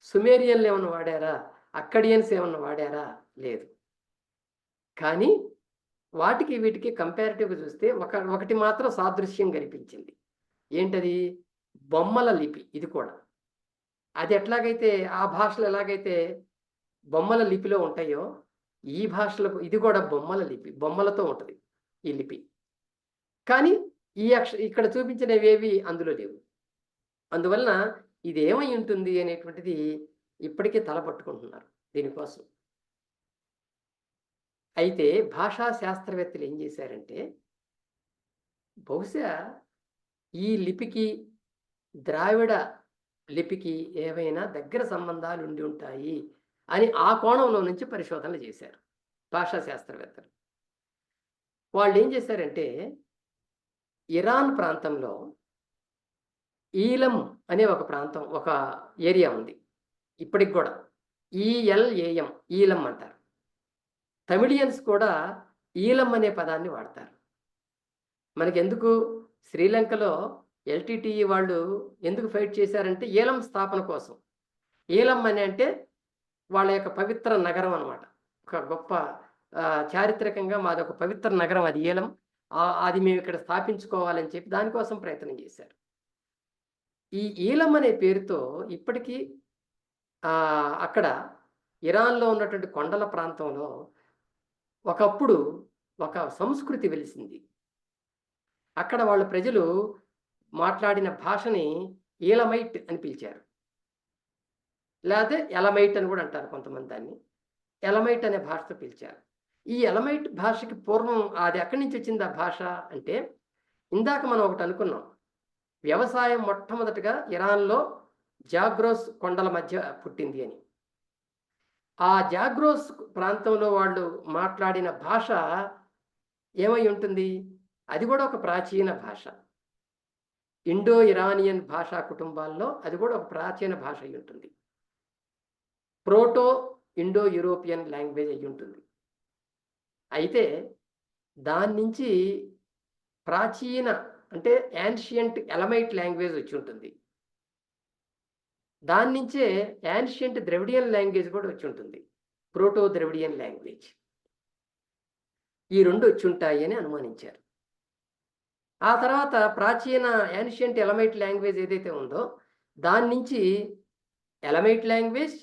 సుమేరియన్‌లేమన్నా వాడారా? అక్కడియన్స్ ఏమన్నా వాడారా? లేదు. కానీ వాటికి వీటికి కంపారిటివ్‌గా చూస్తే ఒకటి మాత్రం సాదృశ్యం కనిపించింది. ఏంటది? బొమ్మల లిపి ఇది కూడా. అది ఎట్లాగైతే ఆ భాషలో ఎలాగైతే బొమ్మల లిపిలో ఉంటాయో, ఈ భాషలో ఇది కూడా బొమ్మల లిపి. బొమ్మలతో ఉంటది ఈ లిపి. కానీ ఇక్కడ చూపించినవేవి అందులో లేవు. అందువలన ఇదేమై ఉంటుంది అనేటువంటిది ఇప్పటికే తలపట్టుకుంటున్నారు దీనికోసం. అయితే భాషా శాస్త్రవేత్తలు ఏం చేశారంటే, బహుశా ఈ లిపికి, ద్రావిడ లిపికి ఏవైనా దగ్గర సంబంధాలు ఉండి ఉంటాయి అని ఆ కోణంలో నుంచి పరిశోధనలు చేశారు భాషా శాస్త్రవేత్తలు. వాళ్ళేం చేశారంటే, ఇరాన్ ప్రాంతంలో ఈలం అనే ఒక ప్రాంతం, ఒక ఏరియా ఉంది. ఇప్పటికి గూడా. ఈఎల్ఏఎం ఈలం అంటారు. తమిళియన్స్ కూడా ఈలం అనే పదాన్ని వాడతారు. మనకెందుకు శ్రీలంకలో ఎల్‌టిటిఈ వాళ్ళు ఎందుకు ఫైట్ చేశారంటే ఈలం స్థాపన కోసం. ఈలం అని అంటే వాళ్ళ యొక్క పవిత్ర నగరం అన్నమాట. ఒక గొప్ప చారిత్రకంగా మాదొక పవిత్ర నగరం అది ఈలం. అది మేమిక్కడ స్థాపించుకోవాలని చెప్పి దానికోసం ప్రయత్నం చేశారు. ఈ ఈలం అనే పేరుతో ఇప్పటికీ అక్కడ ఇరాన్‌లో ఉన్నటువంటి కొండల ప్రాంతంలో ఒకప్పుడు ఒక సంస్కృతి వెలిసింది. అక్కడ వాళ్ళ ప్రజలు మాట్లాడిన భాషని ఈలమైట్ అని పిలిచారు. లేతే ఎలమైట్ అని గూడా అంటారు కొంతమంది దాన్ని. ఎలమైట్ అనే భాషతో పిలిచారు. ఈ ఎలమైట్ భాషకి పూర్వం అది ఎక్కడి నుంచి వచ్చింది ఆ భాష అంటే, ఇందాక మనం ఒకటి అనుకున్నాం. వ్యవసాయం మొట్టమొదటగా ఇరాన్‌లో జాగ్రోస్ కొండల మధ్య పుట్టింది అని. ఆ జాగ్రోస్ ప్రాంతంలో వాళ్ళు మాట్లాడిన భాష ఏమై ఉంటుంది? అది గూడా ఒక ప్రాచీన భాష. ఇండో ఇరానియన్ భాషా కుటుంబాల్లో అది గూడా ఒక ప్రాచీన భాష అయ్యుంటుంది. ప్రోటో ఇండో యూరోపియన్ లాంగ్వేజ్ అయ్యుంటుంది. అయితే దాన్నించి ప్రాచీన అంటే యాన్షియంట్ ఎలమైట్ లాంగ్వేజ్ వచ్చుంటుంది. దాన్నించే యాన్షియంట్ ద్రవిడియన్ లాంగ్వేజ్ కూడా వచ్చుంటుంది. Proto Dravidian language. ఈ 2 వచ్చుంటాయి అని అనుమానించారు. ఆ తర్వాత ప్రాచీన యాన్షియంట్ ఎలమైట్ లాంగ్వేజ్ ఏదైతే ఉందో దాని నుంచి ఎలమైట్ లాంగ్వేజ్,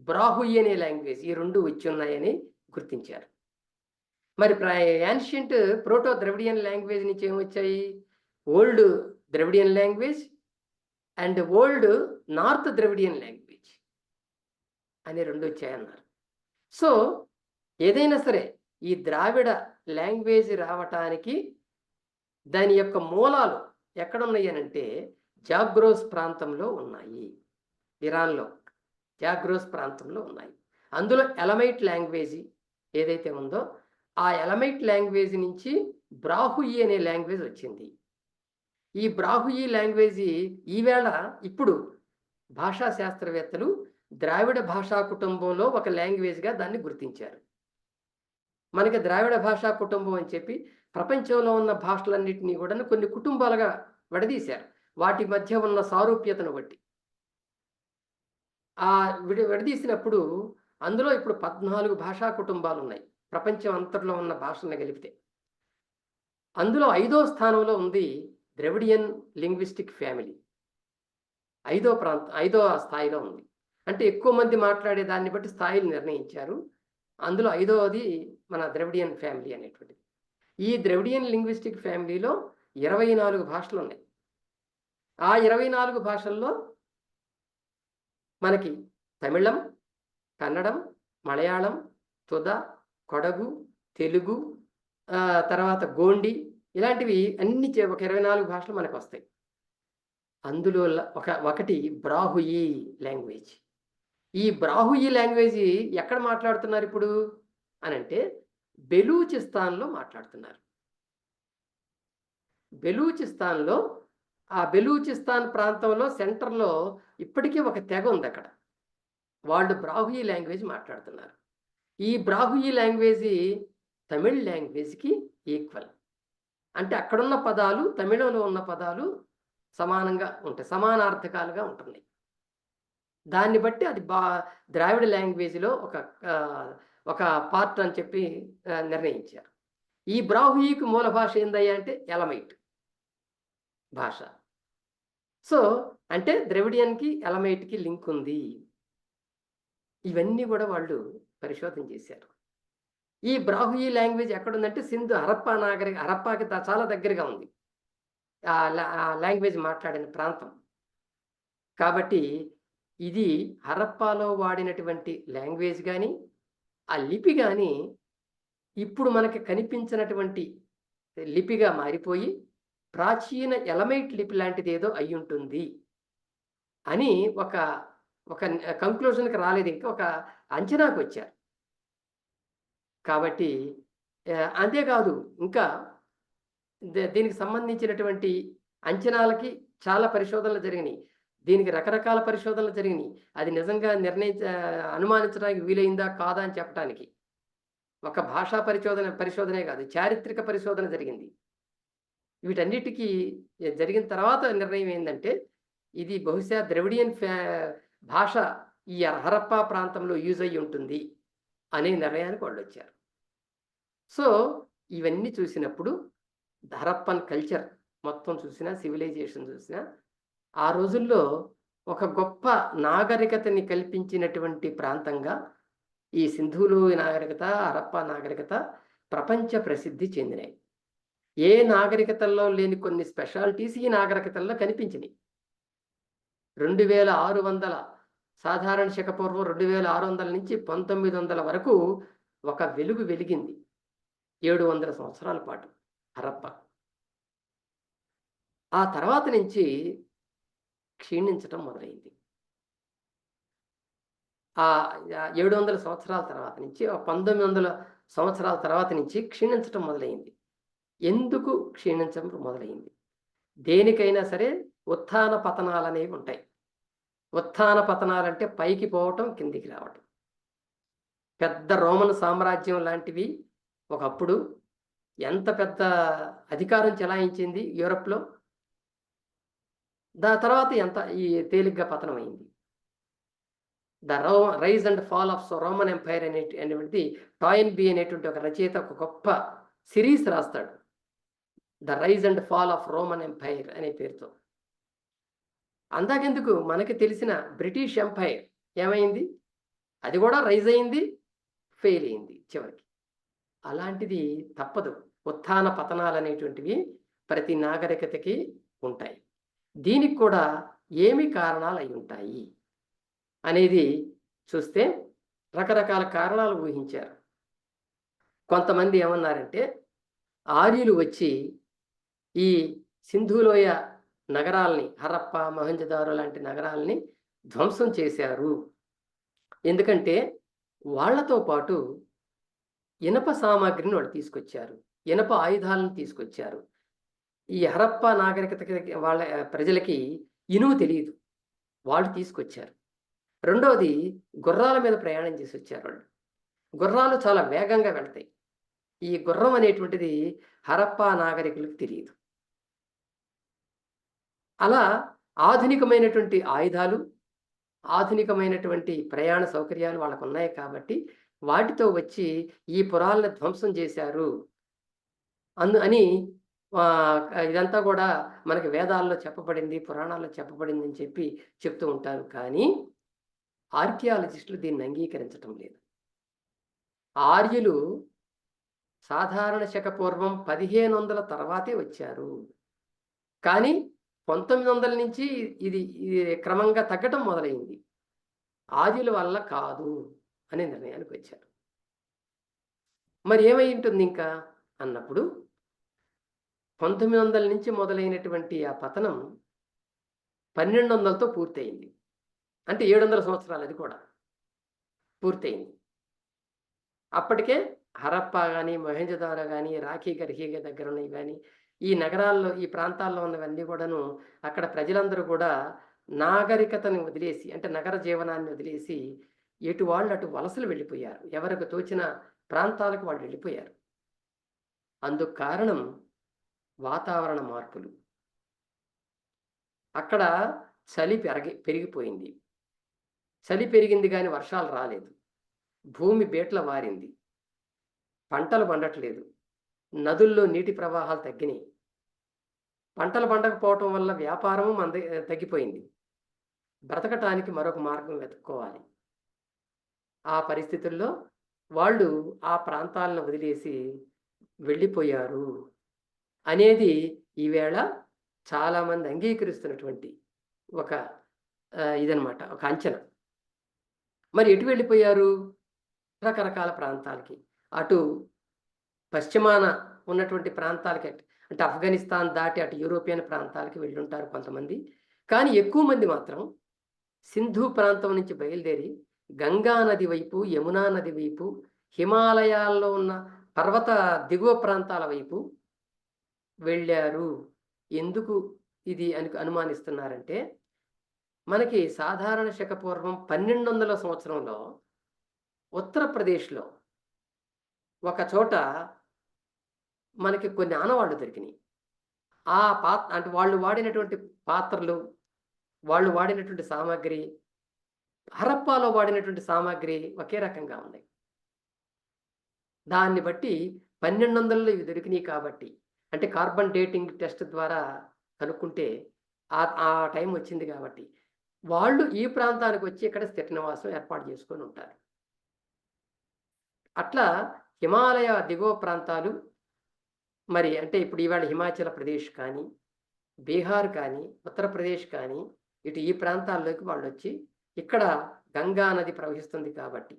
బ్రాహుయి అనే లాంగ్వేజ్ ఈ 2 వచ్చున్నాయని గుర్తించారు. మరి యాన్షియంట్ ప్రోటో ద్రవిడియన్ లాంగ్వేజ్ నుంచి ఏమొచ్చాయి? Old Dravidian language and old north Dravidian language అనే 2 వచ్చాయన్నారు. సో ఏదైనా సరే ఈ ద్రావిడ లాంగ్వేజ్ రావటానికి దాని యొక్క మూలాలు ఎక్కడున్నాయి అనంటే జాగ్రోస్ ప్రాంతంలో ఉన్నాయి. ఇరాన్లో జాగ్రోస్ ప్రాంతంలో ఉన్నాయి. అందులో ఎలమైట్ లాంగ్వేజ్ ఏదైతే ఉందో ఆ ఎలమైట్ లాంగ్వేజ్ నుంచి బ్రాహుయి అనే లాంగ్వేజ్ వచ్చింది. ఈ బ్రాహుయి లాంగ్వేజ్ ఈవేళ ఇప్పుడు భాషా శాస్త్రవేత్తలు ద్రావిడ భాషా కుటుంబంలో ఒక లాంగ్వేజ్గా దాన్ని గుర్తించారు. మనకి ద్రావిడ భాషా కుటుంబం అని చెప్పి ప్రపంచంలో ఉన్న భాషలన్నింటినీ కూడా కొన్ని కుటుంబాలుగా విడదీశారు. వాటి మధ్య ఉన్న సారూప్యతను బట్టి ఆ విడదీసినప్పుడు అందులో ఇప్పుడు 14 భాషా కుటుంబాలు ఉన్నాయి. ప్రపంచం అంతట్లో ఉన్న భాషలను కలిపితే అందులో 5వ స్థానంలో ఉంది ద్రవిడియన్ లింగ్విస్టిక్ ఫ్యామిలీ. 5వ స్థాయిలో ఉంది. అంటే ఎక్కువ మంది మాట్లాడే దాన్ని బట్టి స్థాయిలు నిర్ణయించారు. అందులో 5వది మన ద్రవిడియన్ ఫ్యామిలీ అనేటువంటిది. ఈ ద్రవిడియన్ లింగ్విస్టిక్ ఫ్యామిలీలో 24 భాషలు ఉన్నాయి. ఆ 24 భాషల్లో మనకి తమిళం, కన్నడం, మలయాళం, తుద, కొడగు, తెలుగు, తర్వాత గోండి ఇలాంటివి అన్ని ఒక 24 భాషలు మనకు వస్తాయి. అందులో ఒకటి బ్రాహుయి లాంగ్వేజ్. ఈ బ్రాహుయి లాంగ్వేజ్ ఎక్కడ మాట్లాడుతున్నారు ఇప్పుడు అనంటే బెలూచిస్తాన్లో మాట్లాడుతున్నారు. బెలూచిస్తాన్లో ఆ బెలూచిస్తాన్ ప్రాంతంలో సెంటర్లో ఇప్పటికీ ఒక తెగ ఉంది. అక్కడ వాళ్ళు బ్రాహుయి లాంగ్వేజ్ మాట్లాడుతున్నారు. ఈ బ్రాహుయి లాంగ్వేజ్ తమిళ్ లాంగ్వేజ్కి ఈక్వల్. అంటే అక్కడున్న పదాలు తమిళంలో ఉన్న పదాలు సమానంగా ఉంటాయి, సమానార్థకాలుగా ఉంటున్నాయి. దాన్ని బట్టి అది ద్రావిడ లాంగ్వేజ్లో ఒక పార్ట్ అని చెప్పి నిర్ణయించారు. ఈ బ్రాహుయికి మూల భాష ఏందయ్యా అంటే ఎలమైట్ భాష. సో అంటే ద్రవిడియన్కి ఎలమైట్కి లింక్ ఉంది. ఇవన్నీ కూడా వాళ్ళు పరిశోధన చేశారు. ఈ బ్రాహుయి లాంగ్వేజ్ ఎక్కడుందంటే సింధు హరప్పాకి చాలా దగ్గరగా ఉంది ఆ లాంగ్వేజ్ మాట్లాడిన ప్రాంతం. కాబట్టి ఇది హరప్పాలో వాడినటువంటి లాంగ్వేజ్ కానీ ఆ లిపి కానీ ఇప్పుడు మనకి కనిపించినటువంటి లిపిగా మారిపోయి ప్రాచీన ఎలమైట్ లిపి లాంటిది ఏదో అయి ఉంటుంది అని ఒక కంక్లూజన్కి రాలేదు, ఇంకా ఒక అంచనాకు వచ్చారు. కాబట్టి అంతేకాదు ఇంకా దీనికి సంబంధించినటువంటి అంచనాలకి చాలా పరిశోధనలు జరిగినాయి. దీనికి రకరకాల పరిశోధనలు జరిగినాయి. అది నిజంగా అనుమానించడానికి వీలైందా కాదా అని చెప్పడానికి ఒక భాషా పరిశోధనే కాదు, చారిత్రక పరిశోధన జరిగింది. వీటన్నిటికీ జరిగిన తర్వాత నిర్ణయం ఏంటంటే ఇది బహుశా ద్రవిడియన్ భాష ఈ హరప్పా ప్రాంతంలో యూజ్ అయ్యి ఉంటుంది అనే నిర్ణయానికి వాళ్ళు వచ్చారు. సో ఇవన్నీ చూసినప్పుడు హరప్పన్ కల్చర్ మొత్తం చూసినా, సివిలైజేషన్ చూసినా ఆ రోజుల్లో ఒక గొప్ప నాగరికతని కల్పించినటువంటి ప్రాంతంగా ఈ సింధులు నాగరికత, హరప్పా నాగరికత ప్రపంచ ప్రసిద్ధి చెందినాయి. ఏ నాగరికతల్లో లేని కొన్ని స్పెషాలిటీస్ ఈ నాగరికతల్లో కనిపించినాయి. 2600 సాధారణ శక పూర్వం 2600 నుంచి 1900 వరకు ఒక వెలుగు వెలిగింది. 700 సంవత్సరాల పాటు హరప్ప. ఆ తర్వాత నుంచి క్షీణించటం మొదలైంది. ఆ 700 సంవత్సరాల తర్వాత నుంచి 1900 సంవత్సరాల తర్వాత నుంచి క్షీణించటం మొదలైంది. ఎందుకు క్షీణించడం మొదలైంది? దేనికైనా సరే ఉత్థాన పతనాలు అనేవి ఉంటాయి. ఉత్థాన పతనాలంటే పైకి పోవటం, కిందికి రావటం. పెద్ద రోమన్ సామ్రాజ్యం లాంటివి ఒకప్పుడు ఎంత పెద్ద అధికారం చెలాయించింది యూరప్లో, దాని తర్వాత ఎంత ఈ తేలిగ్గా పతనమైంది. The rise and fall of Roman empire అనేటువంటిది టాయిన్ బి అనేటువంటి ఒక రచయిత ఒక గొప్ప సిరీస్ రాస్తాడు. The rise and fall of Roman empire అనే పేరుతో. అందాకెందుకు, మనకి తెలిసిన బ్రిటిష్ ఎంపైర్ ఏమైంది? అది కూడా రైజ్ అయింది, ఫెయిల్ అయింది చివరికి. అలాంటిది తప్పదు. ఉత్థాన పతనాలనేటువంటివి ప్రతి నాగరికతకి ఉంటాయి. దీనికి కూడా ఏమి కారణాలు అయి ఉంటాయి అనేది చూస్తే రకరకాల కారణాలు ఊహించారు. కొంతమంది ఏమన్నారంటే, ఆర్యులు వచ్చి ఈ సింధులోయ నగరాల్ని, హరప్ప, మొహంజదారో లాంటి నగరాల్ని ధ్వంసం చేశారు. ఎందుకంటే వాళ్ళతో పాటు ఇనప సామాగ్రిని వాళ్ళు తీసుకొచ్చారు. ఇనప ఆయుధాలను తీసుకొచ్చారు. ఈ హరప్ప నాగరికతకి వాళ్ళ ప్రజలకి ఇనుము తెలీదు. వాళ్ళు తీసుకొచ్చారు. రెండోది, గుర్రాల మీద ప్రయాణం చేసి వచ్చారు వాళ్ళు. గుర్రాలు చాలా వేగంగా వెళ్తాయి. ఈ గుర్రం అనేటువంటిది హరప్ప నాగరికులకు తెలియదు. అలా ఆధునికమైనటువంటి ఆయుధాలు, ఆధునికమైనటువంటి ప్రయాణ సౌకర్యాలు వాళ్ళకున్నాయి కాబట్టి వాటితో వచ్చి ఈ పురాలను ధ్వంసం చేశారు అని ఇదంతా కూడా మనకి వేదాల్లో చెప్పబడింది, పురాణాల్లో చెప్పబడింది అని చెప్పి చెప్తూ ఉంటారు. కానీ ఆర్కియాలజిస్టులు దీన్ని అంగీకరించటం లేదు. ఆర్యులు సాధారణ శక పూర్వం 1500 తర్వాతే వచ్చారు. కానీ 1900 నుంచి ఇది క్రమంగా తగ్గటం మొదలైంది. ఆర్యుల వల్ల కాదు అనే నిర్ణయానికి వచ్చారు. మరి ఏమై ఉంటుంది ఇంకా అన్నప్పుడు 1900 నుంచి మొదలైనటువంటి ఆ పతనం 1200తో పూర్తయింది. అంటే 700 సంవత్సరాలు అది కూడా పూర్తయింది. అప్పటికే హరప్పా కానీ, మొహంజదారో కానీ, రాఖీ గర్హీగ దగ్గర ఉన్నవి కానీ, ఈ నగరాల్లో, ఈ ప్రాంతాల్లో ఉన్నవన్నీ కూడాను అక్కడ ప్రజలందరూ కూడా నాగరికతని వదిలేసి, అంటే నగర జీవనాన్ని వదిలేసి ఎటు వాళ్ళు అటు వలసలు వెళ్ళిపోయారు. ఎవరికి తోచిన ప్రాంతాలకు వాళ్ళు వెళ్ళిపోయారు. అందుకు కారణం వాతావరణ మార్పులు. అక్కడ చలి పెరిగిపోయింది. చలి పెరిగింది కానీ వర్షాలు రాలేదు. భూమి బీట్ల వారింది. పంటలు పండట్లేదు. నదుల్లో నీటి ప్రవాహాలు తగ్గినాయి. పంటలు పండకపోవటం వల్ల వ్యాపారము తగ్గిపోయింది. బ్రతకటానికి మరొక మార్గం వెతుక్కోవాలి. ఆ పరిస్థితుల్లో వాళ్ళు ఆ ప్రాంతాలను వదిలేసి వెళ్ళిపోయారు అనేది ఈవేళ చాలామంది అంగీకరిస్తున్నటువంటి ఒక ఇదనమాట, ఒక అంచనా. మరి ఎటు వెళ్ళిపోయారు? రకరకాల ప్రాంతాలకి. అటు పశ్చిమాన ఉన్నటువంటి ప్రాంతాలకి, అంటే ఆఫ్ఘనిస్తాన్ దాటి అటు యూరోపియన్ ప్రాంతాలకి వెళ్ళుంటారు కొంతమంది. కానీ ఎక్కువ మంది మాత్రం సింధు ప్రాంతం నుంచి బయలుదేరి గంగా నది వైపు, యమునా నది వైపు, హిమాలయాల్లో ఉన్న పర్వత దిగువ ప్రాంతాల వైపు వెళ్ళారు. ఎందుకు ఇది అనుమానిస్తున్నారంటే, మనకి సాధారణ శక పూర్వం 1200 సంవత్సరంలో ఉత్తరప్రదేశ్లో ఒక చోట మనకి కొన్ని ఆనవాళ్ళు దొరికినాయి. ఆ అంటే వాళ్ళు వాడినటువంటి పాత్రలు, వాళ్ళు వాడినటువంటి సామాగ్రి, హరప్పాలో వాడినటువంటి సామాగ్రి ఒకే రకంగా ఉన్నాయి. దాన్ని బట్టి 1200లో ఇవి దొరికినాయి కాబట్టి, అంటే కార్బన్ డేటింగ్ టెస్ట్ ద్వారా కనుక్కుంటే ఆ టైం వచ్చింది కాబట్టి వాళ్ళు ఈ ప్రాంతానికి వచ్చి ఇక్కడ స్థిర నివాసం ఏర్పాటు చేసుకొని ఉంటారు. అట్లా హిమాలయ దిగువ ప్రాంతాలు, మరి అంటే ఇప్పుడు ఇవాళ హిమాచల్ ప్రదేశ్ కానీ, బీహార్ కానీ, ఉత్తరప్రదేశ్ కానీ, ఇటు ఈ ప్రాంతాల్లోకి వాళ్ళు వచ్చి ఇక్కడ గంగా నది ప్రవహిస్తుంది కాబట్టి,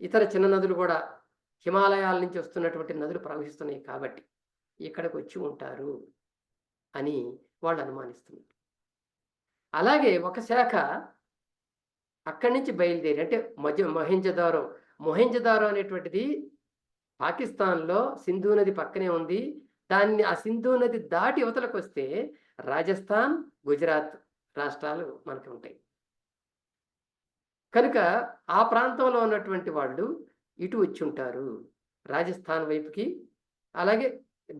ఇతర చిన్న నదులు కూడా హిమాలయాల నుంచి వస్తున్నటువంటి నదులు ప్రవహిస్తున్నాయి కాబట్టి ఇక్కడికి వచ్చి ఉంటారు అని వాళ్ళు అనుమానిస్తున్నారు. అలాగే ఒక శాఖ అక్కడి నుంచి బయలుదేరి, అంటే మొహెంజదారో అనేటువంటిది పాకిస్తాన్లో సింధు నది పక్కనే ఉంది. ఆ సింధు నది దాటి యువతలకు వస్తే రాజస్థాన్, గుజరాత్ రాష్ట్రాలు మనకు ఉంటాయి. కనుక ఆ ప్రాంతంలో ఉన్నటువంటి వాళ్ళు ఇటు వచ్చి ఉంటారు, రాజస్థాన్ వైపుకి, అలాగే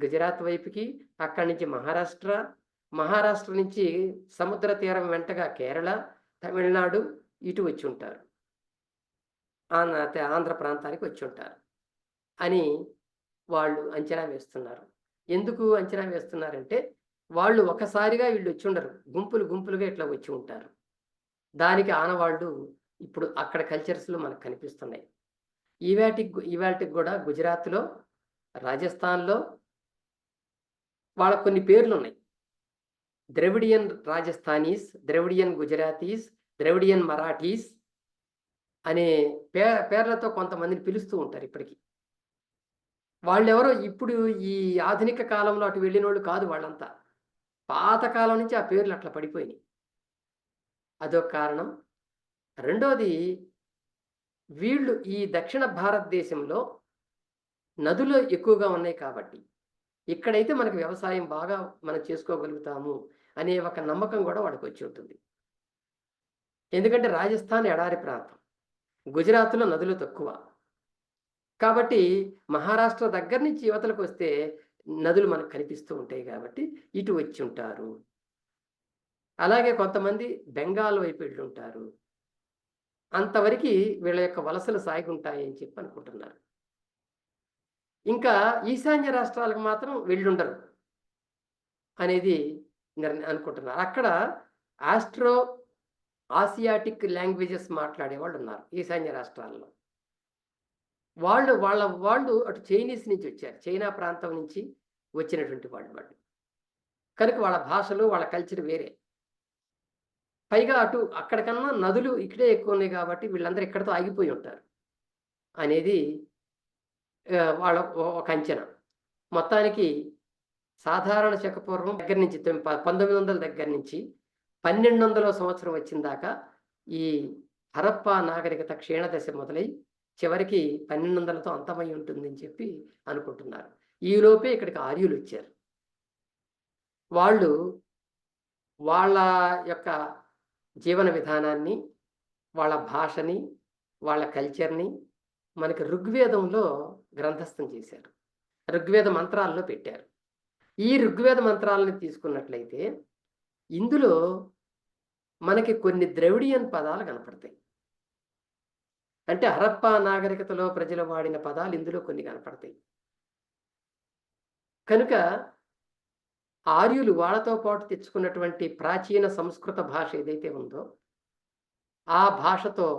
గుజరాత్ వైపుకి, అక్కడి నుంచి మహారాష్ట్ర నుంచి సముద్ర తీరం వెంటగా కేరళ, తమిళనాడు, ఇటు వచ్చి ఉంటారు. ఆంధ్ర ప్రాంతానికి వచ్చి ఉంటారు అని వాళ్ళు అంచనా వేస్తున్నారు. ఎందుకు అంచనా వేస్తున్నారంటే, వాళ్ళు ఒకసారిగా వీళ్ళు వచ్చుండరు. గుంపులు గుంపులుగా ఇట్లా వచ్చి ఉంటారు. దానికి ఆనవాళ్ళు ఇప్పుడు అక్కడ కల్చర్స్‌లో మనకు కనిపిస్తున్నాయి. ఇవాల్టికి గూడా గుజరాత్‌లో, రాజస్థాన్‌లో వాళ్ళకి కొన్ని పేర్లున్నాయి. Dravidian Rajasthanis, Dravidian Gujaratis, Dravidian Marathis అనే పేర్లతో కొంతమందిని పిలుస్తూ ఉంటారు ఇప్పటికి. వాళ్ళెవరో ఇప్పుడు ఈ ఆధునిక కాలంలో అటు వెళ్ళినోళ్ళు కాదు వాళ్ళంతా. పాత కాలం నుంచి ఆ పేర్లు అట్లా పడిపోయినాయి. అదొక కారణం. రెండోది వీళ్ళు ఈ దక్షిణ భారతదేశంలో నదులు ఎక్కువగా ఉన్నాయి కాబట్టి, ఇక్కడైతే మనకు వ్యవసాయం బాగా మనం చేసుకోగలుగుతాము అనే ఒక నమ్మకం గూడా వాళ్ళకొచ్చి ఉంటుంది. ఎందుకంటే రాజస్థాన్ ఎడారి ప్రాంతం. గుజరాత్‌లో నదులు తక్కువ. కాబట్టి మహారాష్ట్ర దగ్గర నుంచి యువతలకొస్తే నదులు మనకు కనిపిస్తూ ఉంటాయి కాబట్టి ఇటు వచ్చుంటారు. అలాగే కొంతమంది బెంగాల్ వైపు వెళ్ళుంటారు. అంతవరకి వీళ్ళ యొక్క వలసలు సాగుంటాయని చెప్పి అనుకుంటున్నారు. ఇంకా ఈశాన్య రాష్ట్రాలకు మాత్రం వెళ్ళుండరు అనేది అనుకుంటున్నారు. అక్కడ ఆస్ట్రో ఆసియాటిక్ లాంగ్వేజెస్ మాట్లాడేవాళ్ళున్నారు ఈశాన్య రాష్ట్రాల్లో. వాళ్ళు అటు చైనీస్ నుంచి వచ్చారు. చైనా ప్రాంతం నుంచి వచ్చినటువంటి వాళ్ళు. కనుక వాళ్ళ భాషలు, వాళ్ళ కల్చర్ వేరే. పైగా అక్కడికన్నా నదులు ఇక్కడే ఎక్కువున్నాయి కాబట్టి వీళ్ళందరూ ఇక్కడితో ఆగిపోయి ఉంటారు అనేది వాళ్ళ ఒక అంచనా. మొత్తానికి సాధారణ శకపూర్వం దగ్గర నుంచి 1900 దగ్గర నుంచి 1200వ సంవత్సరం వచ్చిన దాకా ఈ హరప్పా నాగరికత క్షీణదశ మొదలై చివరికి 1200లతో అంతమై ఉంటుందని చెప్పి అనుకుంటున్నారు. ఈలోపే ఇక్కడికి ఆర్యులొచ్చారు. వాళ్ళు వాళ్ళ యొక్క జీవన విధానాన్ని, వాళ్ళ భాషని, వాళ్ళ కల్చర్‌ని మనకి ఋగ్వేదంలో గ్రంథస్థం చేశారు. ఋగ్వేద మంత్రాల్లో పెట్టారు. ఈ ఋగ్వేద మంత్రాలను తీసుకున్నట్లయితే ఇందులో మనకి కొన్ని ద్రవిడియన్ పదాలు కనపడతాయి. అంటే హరప్పా నాగరికతలో ప్రజలు వాడిన పదాలు ఇందులో కొన్ని కనపడతాయి. కనుక ఆర్యులు వాళ్ళతో పాటు తెచ్చుకున్నటువంటి ప్రాచీన సంస్కృత భాష ఏదైతే ఉందో, ఆ భాషతో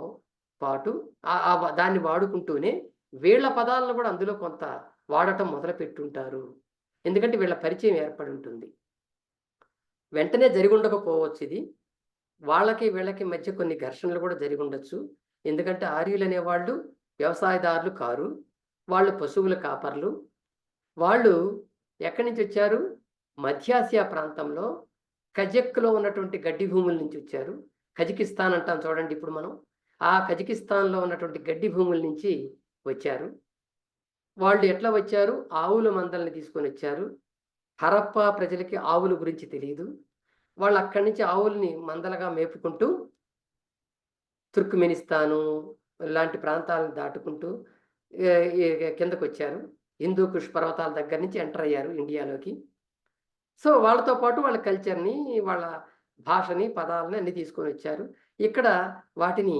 పాటు దాన్ని వాడుకుంటూనే వీళ్ళ పదాలను కూడా అందులో కొంత వాడటం మొదలుపెట్టుంటారు. ఎందుకంటే వీళ్ళ పరిచయం ఏర్పడి ఉంటుంది. వెంటనే జరిగుండకపోవచ్చు ఇది. వాళ్ళకి వీళ్ళకి మధ్య కొన్ని ఘర్షణలు కూడా జరిగుండొచ్చు. ఎందుకంటే ఆర్యులనేవాళ్ళు వ్యవసాయదారులు కారు. వాళ్ళు పశువుల కాపర్లు. వాళ్ళు ఎక్కడి నుంచొచ్చారు? మధ్యాసియా ప్రాంతంలో కజక్‌లో ఉన్నటువంటి గడ్డి భూముల నుంచి వచ్చారు. కజకిస్తాన్ అంటాం చూడండి ఇప్పుడు మనం. ఆ కజకిస్తాన్‌లో ఉన్నటువంటి గడ్డి భూముల నుంచి వచ్చారు. వాళ్ళు ఎట్లా వచ్చారు? ఆవుల మందల్ని తీసుకొనొచ్చారు. హరప్పా ప్రజలకి ఆవుల గురించి తెలీదు. వాళ్ళు అక్కడి నుంచి ఆవుల్ని మందలుగా మేపుకుంటూ తుర్క్‌మెనిస్తాను ఇలాంటి ప్రాంతాలను దాటుకుంటూ కిందకొచ్చారు. హిందూ కుష్ పర్వతాల దగ్గర నుంచి ఎంటర్ అయ్యారు ఇండియాలోకి. సో, వాళ్ళతో పాటు వాళ్ళ కల్చర్‌ని, వాళ్ళ భాషని, పదాలని అన్నీ తీసుకొనొచ్చారు. ఇక్కడ వాటిని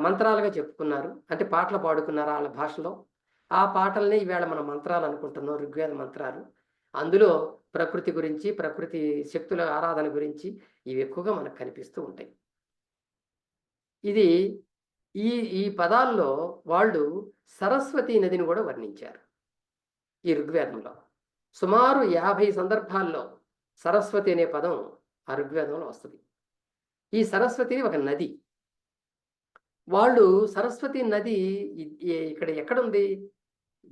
మంత్రాలుగా చెప్పుకున్నారు. అంటే పాటలు పాడుకున్నారు ఆళ్ళ భాషలో. ఆ పాటల్ని ఈవేళ మనం మంత్రాలనుకుంటున్నాం. ఋగ్వేద మంత్రాలు. అందులో ప్రకృతి గురించి, ప్రకృతి శక్తుల ఆరాధన గురించి ఇవి ఎక్కువగా మనకు కనిపిస్తూ ఉంటాయి. ఇది ఈ ఈ పదాల్లో వాళ్ళు సరస్వతీ నదిని గూడా వర్ణించారు. ఈ ఋగ్వేదంలో. సుమారు 50 సందర్భాల్లో సరస్వతి అనే పదం ఆ ఋగ్వేదంలో వస్తది. ఈ సరస్వతి ఒక నది. వాళ్ళు సరస్వతి నది ఇక్కడ ఎక్కడుంది?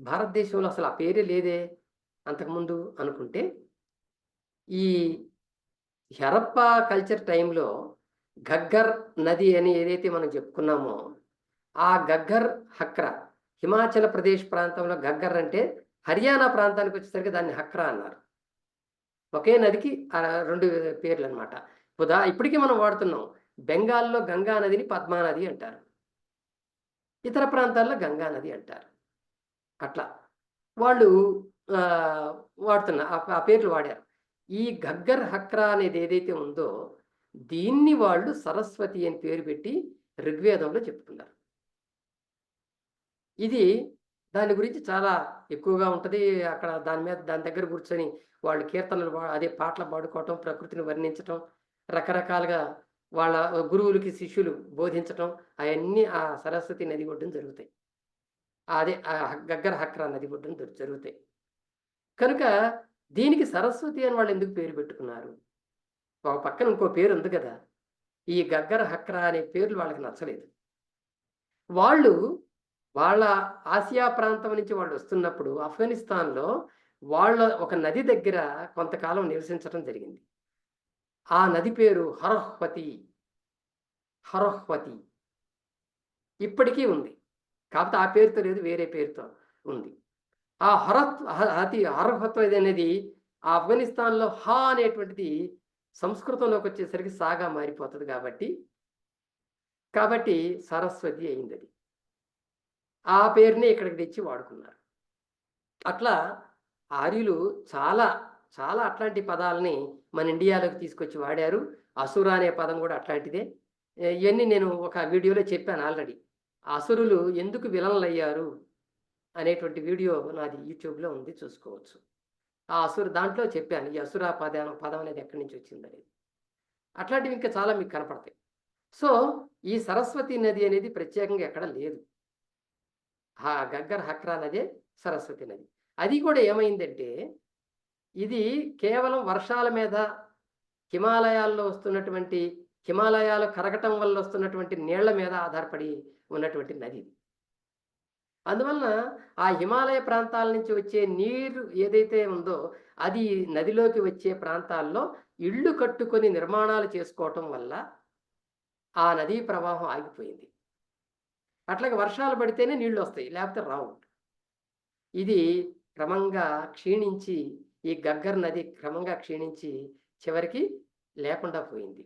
భారతదేశంలో అసలు ఆ పేరే లేదే అంతకుముందు అనుకుంటే, ఈ హరప్పా కల్చర్ టైంలో ఘగ్గర్ నది అని ఏదైతే మనం చెప్పుకున్నామో, ఆ ఘగ్గర్ హక్రా హిమాచల్ ప్రదేశ్ ప్రాంతంలో ఘగ్గర్ అంటే హర్యానా ప్రాంతానికి వచ్చేసరికి దాన్ని హక్రా అన్నారు. ఒకే నదికి 2 పేర్లనమాట. ఇప్పటికీ మనం వాడుతున్నాం. బెంగాల్‌లో గంగా నదిని పద్మా నది అంటారు. ఇతర ప్రాంతాల్లో గంగా నది అంటారు. అట్లా. వాళ్ళు వాడుతున్న ఆ పేర్లు వాడారు. ఈ ఘగ్గర్ హక్రా అనేది ఏదైతే ఉందో, దీన్ని వాళ్ళు సరస్వతి అని పేరు పెట్టి ఋగ్వేదంలో చెప్పుకున్నారు. ఇది దాని గురించి చాలా ఎక్కువగా ఉంటది. అక్కడ దాని దగ్గర కూర్చొని వాళ్ళు కీర్తనలు అదే పాటలు పాడుకోవటం, ప్రకృతిని వర్ణించటం, రకరకాలుగా వాళ్ళ గురువులకి శిష్యులు బోధించటం, అయన్నీ ఆ సరస్వతి నది ఒడ్డున జరుగుతాయి. అదే గగ్గర హక్రా నది ఒడ్డున జరుగుతాయి. కనుక దీనికి సరస్వతి అని వాళ్ళు ఎందుకు పేరు పెట్టుకున్నారు? ఒక పక్కన ఇంకో పేరు ఉంది కదా! ఈ గగ్గర హక్రా అనే పేర్లు వాళ్ళకి నచ్చలేదు. వాళ్ళు వాళ్ళ ఆసియా ప్రాంతం నుంచి వాళ్ళు వస్తున్నప్పుడు ఆఫ్ఘనిస్తాన్‌లో వాళ్ళ ఒక నది దగ్గర కొంతకాలం నివసించటం జరిగింది. ఆ నది పేరు హరహ్వతి. హరహ్వతి. ఇప్పటికీ ఉంది. కాపోతే ఆ పేరుతో లేదు, వేరే పేరుతో ఉంది. ఆ హరహ్వతి అనేది ఆఫ్ఘనిస్తాన్‌లో అనేటువంటిది సంస్కృతంలోకొచ్చేసరికి సాగా మారిపోతది కాబట్టి సరస్వతి అయిందది. ఆ పేరునే ఇక్కడికి తెచ్చి వాడుకున్నారు. అట్లా ఆర్యులు చాలా, చాలా అట్లాంటి పదాలని మన ఇండియాలోకి తీసుకొచ్చి వాడారు. అసుర అనే పదం కూడా అట్లాంటిదే. ఇయన్నీ నేను ఒక వీడియోలో చెప్పాను ఆల్రెడీ. అసురులు ఎందుకు విలన్లయ్యారు అనేటువంటి వీడియో నాది యూట్యూబ్‌లో ఉంది, చూసుకోవచ్చు. దాంట్లో చెప్పాను. ఈ అసుర పదం అనేది ఎక్కడి నుంచి వచ్చిందనేది. అట్లాంటివి ఇంకా చాలా మీకు కనపడతాయి. సో, ఈ సరస్వతి నది అనేది ప్రత్యేకంగా ఎక్కడ లేదు. గగ్గర్ హక్రా నదే సరస్వతి నది. అది కూడా ఏమైందంటే, ఇది కేవలం వర్షాల మీద హిమాలయాల్లో వస్తున్నటువంటి హిమాలయాలు కరగటం వల్ల వస్తున్నటువంటి నీళ్ల మీద ఆధారపడి ఉన్నటువంటి నది. అందువలన ఆ హిమాలయ ప్రాంతాల నుంచి వచ్చే నీరు ఏదైతే ఉందో, అది నదిలోకి వచ్చే ప్రాంతాల్లో ఇళ్ళు కట్టుకొని నిర్మాణాలు చేసుకోవటం వల్ల ఆ నదీ ప్రవాహం ఆగిపోయింది. అట్లాగే వర్షాలు పడితేనే నీళ్ళొస్తాయి, లేకపోతే రావు. ఇది క్రమంగా క్షీణించి, ఈ గగ్గర్ నది క్రమంగా క్షీణించి చివరికి లేకుండా పోయింది.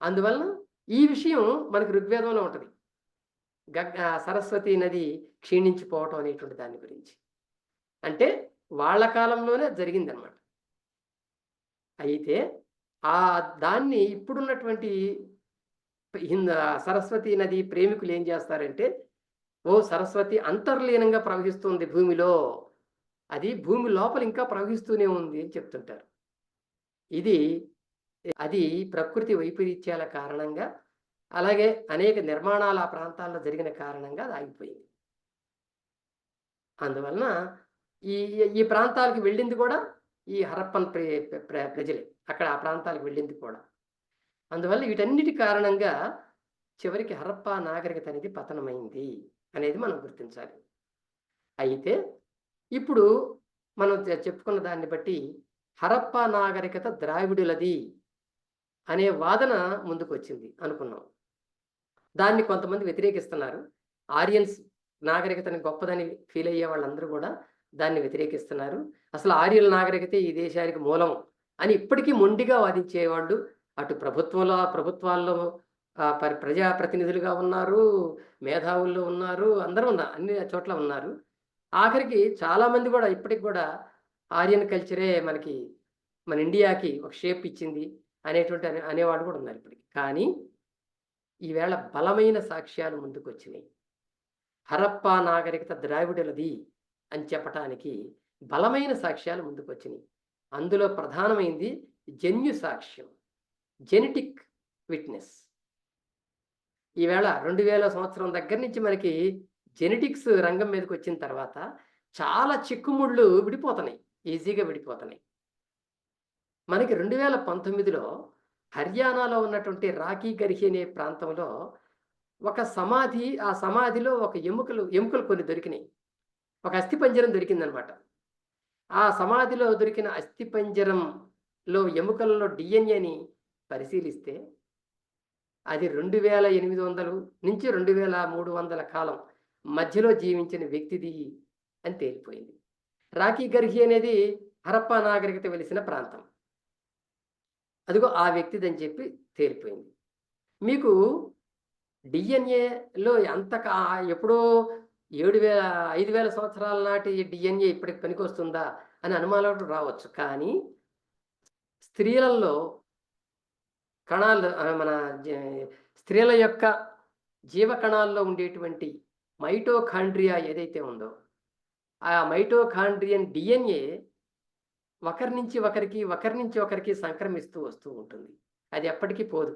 అందువలన ఈ విషయం మనకు ఋగ్వేదంలో ఉంటది. సరస్వతి నది క్షీణించిపోవటం అనేటువంటి దాని గురించి. అంటే వాళ్ళ కాలంలోనే జరిగిందనమాట. అయితే దాన్ని ఇప్పుడున్నటువంటి సరస్వతి నది ప్రేమికులు ఏం చేస్తారంటే, ఓ సరస్వతి అంతర్లీనంగా ప్రవహిస్తుంది భూమిలో. అది భూమి లోపల ఇంకా ప్రవహిస్తూనే ఉంది అని చెప్తుంటారు. అది ప్రకృతి వైపరీత్యాల కారణంగా, అలాగే అనేక నిర్మాణాలు ఆ ప్రాంతాల్లో జరిగిన కారణంగా అది ఆగిపోయింది. అందువలన ఈ ఈ ప్రాంతాలకు వెళ్ళింది కూడా ఈ హరప్పన్ ప్రజలే. అక్కడ ఆ ప్రాంతాలకు వెళ్ళింది కూడా. అందువల్ల వీటన్నిటి కారణంగా చివరికి హరప్పా నాగరికత అనేది పతనమైంది అనేది మనం గుర్తించాలి. అయితే ఇప్పుడు మనం చెప్పుకున్న దాన్ని బట్టి హరప్పా నాగరికత ద్రావిడులది అనే వాదన ముందుకొచ్చింది అనుకున్నాం. దాన్ని కొంతమంది వ్యతిరేకిస్తున్నారు. ఆరియన్స్ నాగరికతని గొప్పదని ఫీల్ అయ్యే వాళ్ళందరూ కూడా దాన్ని వ్యతిరేకిస్తున్నారు. అసలు ఆర్యుల నాగరికతే ఈ దేశానికి మూలం అని ఇప్పటికీ మొండిగా వాదించేవాళ్ళు అటు ప్రభుత్వాల్లో ప్రజా ప్రతినిధులుగా ఉన్నారు, మేధావుల్లో ఉన్నారు, అందరూ అన్ని చోట్ల ఉన్నారు. ఆఖరికి చాలామంది కూడా ఇప్పటికి కూడా ఆర్యన్ కల్చరే మన ఇండియాకి ఒక షేప్ ఇచ్చింది అనేవాళ్ళు కూడా ఉన్నారు ఇప్పటికి. కానీ ఈవేళ బలమైన సాక్ష్యాలు ముందుకొచ్చినాయి. హరప్పా నాగరికత ద్రావిడులది అని చెప్పటానికి బలమైన సాక్ష్యాలు ముందుకొచ్చినాయి. అందులో ప్రధానమైంది జన్యు సాక్ష్యం, జెనెటిక్ విట్నెస్. ఈవేళ 2000 సంవత్సరం దగ్గర నుంచి మనకి జెనెటిక్స్ రంగం మీదకి వచ్చిన తర్వాత చాలా చిక్కుముళ్ళు విడిపోతున్నాయి, ఈజీగా విడిపోతున్నాయి. మనకి 2019లో హర్యానాలో ఉన్నటువంటి రాఖీ గర్హి అనే ప్రాంతంలో ఒక సమాధి, ఆ సమాధిలో ఒక ఎముకలు కొన్ని దొరికినాయి. ఒక అస్థిపంజరం దొరికిందనమాట. ఆ సమాధిలో దొరికిన అస్థిపంజరంలో ఎముకలలో డిఎన్ఏని పరిశీలిస్తే అది 2800 నుంచి 2300 కాలం మధ్యలో జీవించిన వ్యక్తిది అని తేలిపోయింది. రాఖీ గర్హి అనేది హరప్పా నాగరికత వెలిసిన ప్రాంతం. అదిగో ఆ వ్యక్తిదని చెప్పి తేలిపోయింది. మీకు డిఎన్ఏలో ఎప్పుడో 5000 సంవత్సరాల నాటి డిఎన్ఏ ఇప్పటికి పనికొస్తుందా అని అనుమానాలు రావచ్చు. కానీ స్త్రీలలో కణాలు మన స్త్రీల యొక్క జీవకణాల్లో ఉండేటువంటి మైటోకాండ్రియా ఏదైతే ఉందో, ఆ మైటోకాండ్రియన్ డిఎన్ఏ ఒకరి నుంచి ఒకరికి, ఒకరి నుంచి ఒకరికి సంక్రమిస్తూ వస్తూ ఉంటుంది. అది ఎప్పటికీ పోదు.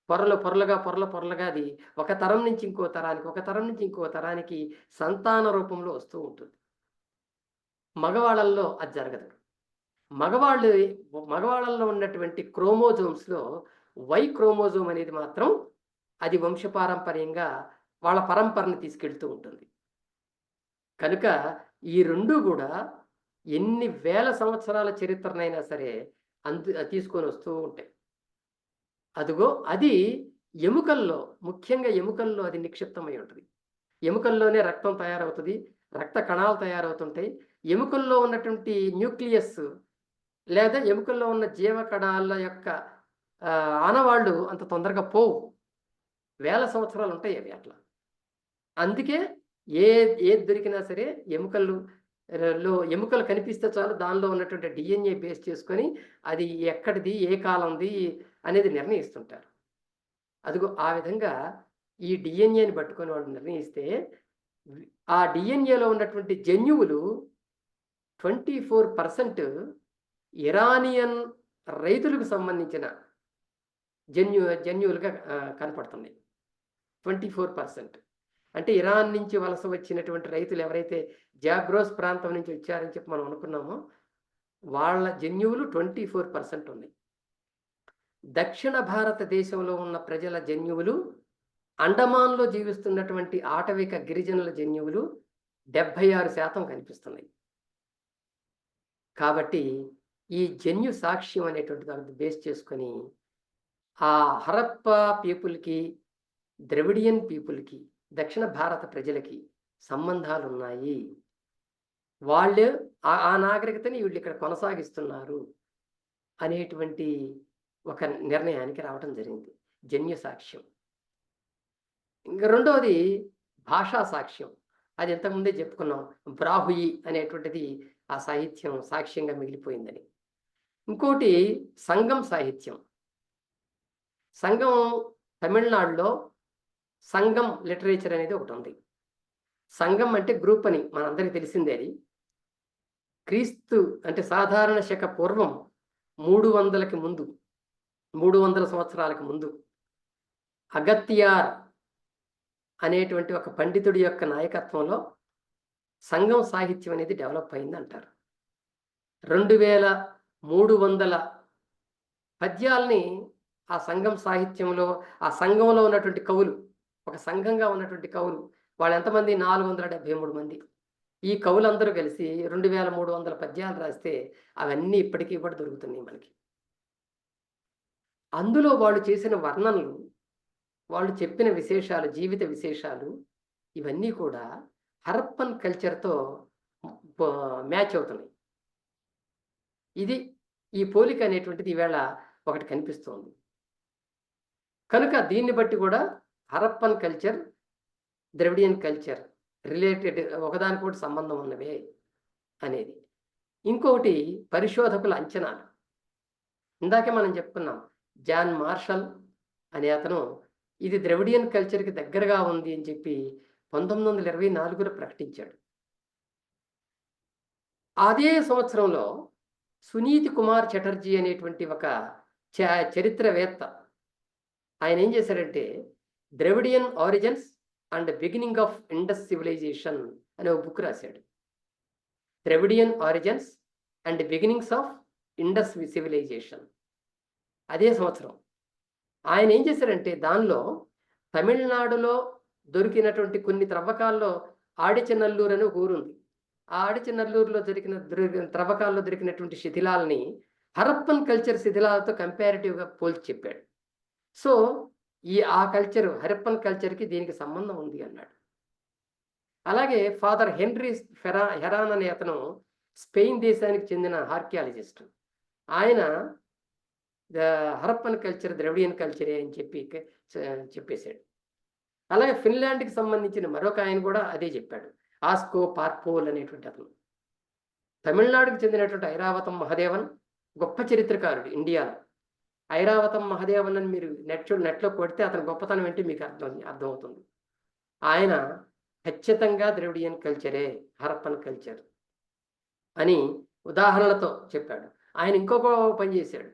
పొరలుగా అది ఒక తరం నుంచి ఇంకో తరానికి, ఒక తరం నుంచి ఇంకో తరానికి సంతాన రూపంలో వస్తూ ఉంటుంది. మగవాళ్ళల్లో అది జరగదు. మగవాళ్ళు మగవాళ్ళల్లో ఉన్నటువంటి క్రోమోజోమ్స్‌లో వై క్రోమోజోమ్ అనేది మాత్రం అది వంశపారంపర్యంగా వాళ్ళ పరంపరని తీసుకెళ్తూ ఉంటుంది. కనుక ఈ 2 గూడా ఎన్ని వేల సంవత్సరాల చరిత్రనైనా సరే తీసుకొని వస్తూ ఉంటాయి. అదిగో అది ఎముకల్లో, ముఖ్యంగా ఎముకల్లో అది నిక్షిప్తమై ఉంటది. ఎముకల్లోనే రక్తం తయారవుతది. రక్త కణాలు తయారవుతుంటాయి. ఎముకల్లో ఉన్నటువంటి న్యూక్లియస్ లేదా ఎముకల్లో ఉన్న జీవ కణాల యొక్క ఆనవాళ్ళు అంత తొందరగా పోవు. వేల సంవత్సరాలు ఉంటాయి అవి అట్లా. అందుకే ఏది దొరికినా సరే ఎముకలు కనిపిస్తే చాలు దానిలో ఉన్నటువంటి డిఎన్ఏ బేస్ చేసుకొని అది ఎక్కడిది, ఏ కాలంది అనేది నిర్ణయిస్తుంటారు. అదిగో ఆ విధంగా ఈ డిఎన్ఏని పట్టుకొని వాళ్ళు నిర్ణయిస్తే ఆ డిఎన్ఏలో ఉన్నటువంటి జన్యువులు 24% ఇరానియన్ రైతులకు సంబంధించిన జన్యువులుగా కనపడుతున్నాయి. 24%. అంటే ఇరాన్ నుంచి వలస వచ్చినటువంటి రైతులు ఎవరైతే జాగ్రోస్ ప్రాంతం నుంచి వచ్చారని చెప్పి మనం అనుకున్నామో వాళ్ళ జన్యువులు 24% ఉన్నాయి. దక్షిణ భారతదేశంలో ఉన్న ప్రజల జన్యువులు, అండమాన్లో జీవిస్తున్నటువంటి ఆటవిక గిరిజనుల జన్యువులు 76% కనిపిస్తున్నాయి. కాబట్టి ఈ జన్యు సాక్ష్యం అనేటువంటి దాన్ని బేస్ చేసుకొని ఆ హరప్పా పీపుల్కి, ద్రవిడియన్ పీపుల్కి, దక్షిణ భారత ప్రజలకి సంబంధాలు ఉన్నాయి. వాళ్ళు ఆ నాగరికతని వీళ్ళు ఇక్కడ కొనసాగిస్తున్నారు అనేటువంటి ఒక నిర్ణయానికి రావడం జరిగింది. జన్యు సాక్ష్యం. ఇంకా రెండవది భాషా సాక్ష్యం. అది ఇంతకుముందే చెప్పుకున్నాం. బ్రాహుయి అనేటువంటిది ఆ సాహిత్యం సాక్ష్యంగా మిగిలిపోయిందని. ఇంకోటి సంగం సాహిత్యం. సంగం తమిళనాడులో సంగం లిటరేచర్ అనేది ఒకటి ఉంది. సంగం అంటే గ్రూప్ అని మనందరికీ తెలిసిందే. అది క్రీస్తు అంటే సాధారణ శక పూర్వం 300కి ముందు, 300 సంవత్సరాలకు ముందు అగత్యార్ అనేటువంటి ఒక పండితుడి యొక్క నాయకత్వంలో సంగం సాహిత్యం అనేది డెవలప్ అయింది అంటారు. 2300 పద్యాల్ని ఆ సంఘం సాహిత్యంలో, ఆ సంఘంలో ఉన్నటువంటి కవులు, ఒక సంఘంగా ఉన్నటువంటి కవులు వాళ్ళు ఎంతమంది? 473 మంది. ఈ కవులందరూ కలిసి 2300 పద్యాలు రాస్తే అవన్నీ ఇప్పటికీ కూడా దొరుకుతున్నాయి మనకి. అందులో వాళ్ళు చేసిన వర్ణనలు, వాళ్ళు చెప్పిన విశేషాలు, జీవిత విశేషాలు ఇవన్నీ కూడా హరప్పన్ కల్చర్తో మ్యాచ్ అవుతున్నాయి. ఇది ఈ పోలిక అనేటువంటిది ఈవేళ ఒకటి కనిపిస్తోంది. కనుక దీన్ని బట్టి కూడా Harappan culture, Dravidian culture related, ఒకదానికొకటి సంబంధం ఉన్నవే అనేది. ఇంకొకటి పరిశోధకుల అంచనాలు. ఇందాకే మనం చెప్పుకున్నాం, జాన్ మార్షల్ అనే అతను ఇది ద్రవిడియన్ కల్చర్కి దగ్గరగా ఉంది అని చెప్పి 1924లో ప్రకటించాడు. అదే సంవత్సరంలో సునీతి కుమార్ చటర్జీ అనేటువంటి ఒక చరిత్రవేత్త, ఆయన ఏం చేశాడంటే Dravidian origins and beginning of Indus civilization అనే ఒక బుక్ రాశాడు. Dravidian origins and beginnings of Indus civilization. అదే సంవత్సరం ఆయన ఏం చేశారంటే దానిలో తమిళనాడులో దొరికినటువంటి కొన్ని త్రవ్వకాల్లో ఆడిచినల్లూరు అని ఒక ఊరుంది. ఆ ఆడిచినల్లూరులో త్రవ్వకాల్లో దొరికినటువంటి శిథిలాలని హరప్పన్ కల్చర్ శిథిలాలతో కంపారిటివ్గా పోల్చి చెప్పాడు. సో ఆ కల్చర్, హరప్పన్ కల్చర్కి దీనికి సంబంధం ఉంది అన్నాడు. అలాగే ఫాదర్ హెన్రీ హెరాన్ అనే అతను స్పెయిన్ దేశానికి చెందిన ఆర్కియాలజిస్ట్. ఆయన హరప్పన్ కల్చర్ ద్రవిడియన్ కల్చరే అని చెప్పేశాడు. అలాగే ఫిన్లాండ్కి సంబంధించిన మరొక ఆయన కూడా అదే చెప్పాడు, ఆస్కో పార్పోల్ అనేటువంటి అతను. తమిళనాడుకు చెందినటువంటి ఐరావతం మహదేవన్ గొప్ప చరిత్రకారుడు ఇండియాలో. ఐరావతం మహదేవన్ అని మీరు నెట్‌లో కొడితే అతని గొప్పతనం ఏంటి మీకు అర్థమవుతుంది. ఆయన ఖచ్చితంగా ద్రవిడియన్ కల్చరే, హరప్పన్ కల్చర్ అని ఉదాహరణలతో చెప్పాడు. ఆయన ఇంకొక పని చేశాడు.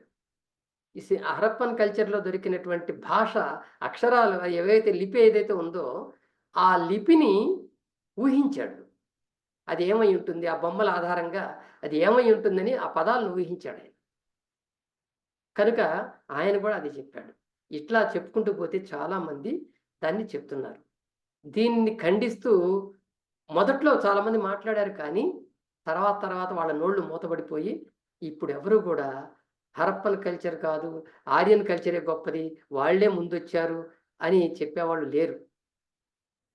హరప్పన్ కల్చర్‌లో దొరికినటువంటి భాష, అక్షరాలు ఏవైతే లిపి ఏదైతే ఉందో, ఆ లిపిని ఊహించాడు. అది ఏమై ఉంటుంది? ఆ బొమ్మల ఆధారంగా అది ఏమై ఉంటుందని ఆ పదాలను ఊహించాడాయన. కనుక ఆయన కూడా అదే చెప్పాడు. ఇట్లా చెప్పుకుంటూ పోతే చాలామంది దాన్ని చెప్తున్నారు. దీన్ని ఖండిస్తూ మొదట్లో చాలామంది మాట్లాడారు కానీ, తర్వాత వాళ్ళ నోళ్ళు మూతబడిపోయి, ఇప్పుడెవరు గూడా హరప్పన్ కల్చర్ కాదు, ఆర్యన్ కల్చరే గొప్పది, వాళ్ళే ముందొచ్చారు అని చెప్పేవాళ్ళు లేరు.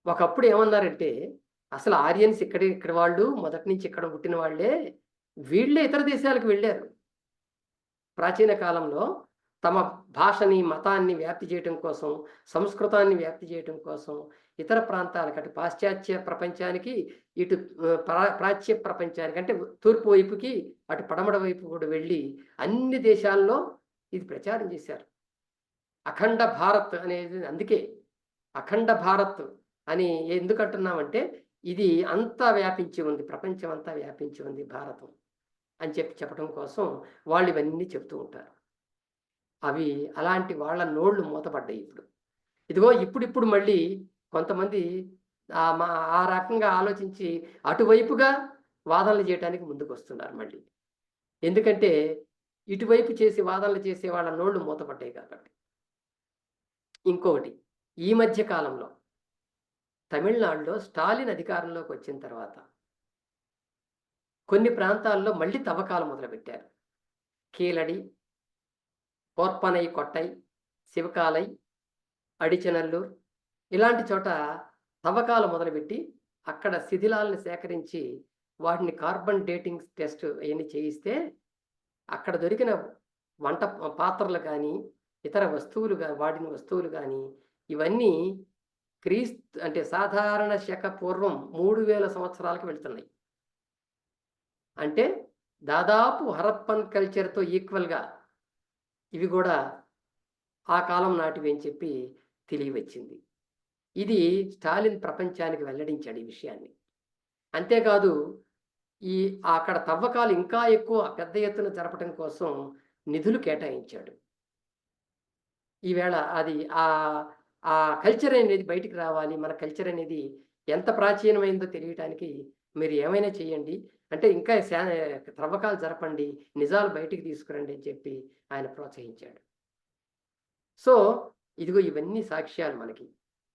ఒకప్పుడు ఏమన్నారంటే, అసలు ఆర్యన్స్ ఇక్కడ వాళ్ళు మొదటి నుంచి ఇక్కడ పుట్టిన వాళ్ళే, వీళ్ళే ఇతర దేశాలకు వెళ్ళారు. ప్రాచీన కాలంలో తమ భాషని, మతాన్ని వ్యాప్తి చేయటం కోసం, సంస్కృతాన్ని వ్యాప్తి చేయటం కోసం, ఇతర ప్రాంతాలకు అటు పాశ్చాత్య ప్రపంచానికి, ఇటు ప్రాచ్య ప్రపంచానికి అంటే తూర్పు వైపుకి, అటు పడమర వైపు కూడా వెళ్ళి అన్ని దేశాల్లో ఇది ప్రచారం చేశారు. అఖండ భారత్ అనేది అందుకే అఖండ భారత్ అని ఎందుకంటున్నామంటే, ఇది అంతా వ్యాపించి ఉంది. ప్రపంచం అంతా వ్యాపించి ఉంది భారతం అని చెప్పటం కోసం వాళ్ళు ఇవన్నీ చెప్తూ ఉంటారు. అవి అలాంటి వాళ్ళ నోళ్ళు మూతపడ్డాయి ఇప్పుడు. ఇదిగో ఇప్పుడిప్పుడు మళ్ళీ కొంతమంది ఆ రకంగా ఆలోచించి అటువైపుగా వాదనలు చేయటానికి ముందుకొస్తున్నారు మళ్ళీ. ఎందుకంటే ఇటువైపు చేసి వాదనలు చేసే వాళ్ళ నోళ్ళు మూతపడ్డాయి కాబట్టి. ఇంకొకటి, ఈ మధ్య కాలంలో తమిళనాడులో స్టాలిన్ అధికారంలోకి వచ్చిన తర్వాత కొన్ని ప్రాంతాల్లో మళ్ళీ తవ్వకాలు మొదలుపెట్టారు. కీలడి, కోర్పనై కొట్టై, శివకాలై, అడిచనల్లూర్ ఇలాంటి చోట తవ్వకాలు మొదలుపెట్టి అక్కడ శిథిలాలను సేకరించి వాటిని కార్బన్ డేటింగ్ టెస్ట్ అవన్నీ చేయిస్తే అక్కడ దొరికిన వంట పాత్రలు కానీ, ఇతర వస్తువులు వాడిన వస్తువులు కానీ ఇవన్నీ అంటే సాధారణ శక పూర్వం 3000 సంవత్సరాలకు వెళ్తున్నాయి. అంటే దాదాపు హరప్పన్ కల్చర్‌తో ఈక్వల్‌గా ఇవి కూడా ఆ కాలం నాటివి అని చెప్పి తెలియవచ్చింది. ఇది స్టాలిన్ ప్రపంచానికి వెల్లడించాడు ఈ విషయాన్ని. అంతేకాదు ఈ అక్కడ తవ్వకాలు ఇంకా ఎక్కువ పెద్ద ఎత్తున జరపటం కోసం నిధులు కేటాయించాడు. ఈవేళ అది ఆ కల్చర్ అనేది బయటికి రావాలి. మన కల్చర్ అనేది ఎంత ప్రాచీనమైందో తెలియటానికి మీరు ఏమైనా చేయండి. అంటే ఇంకా త్రవ్వకాలు జరపండి. నిజాలు బయటికి తీసుకురండి అని చెప్పి ఆయన ప్రోత్సహించాడు. సో, ఇదిగో ఇవన్నీ సాక్ష్యాలు మనకి.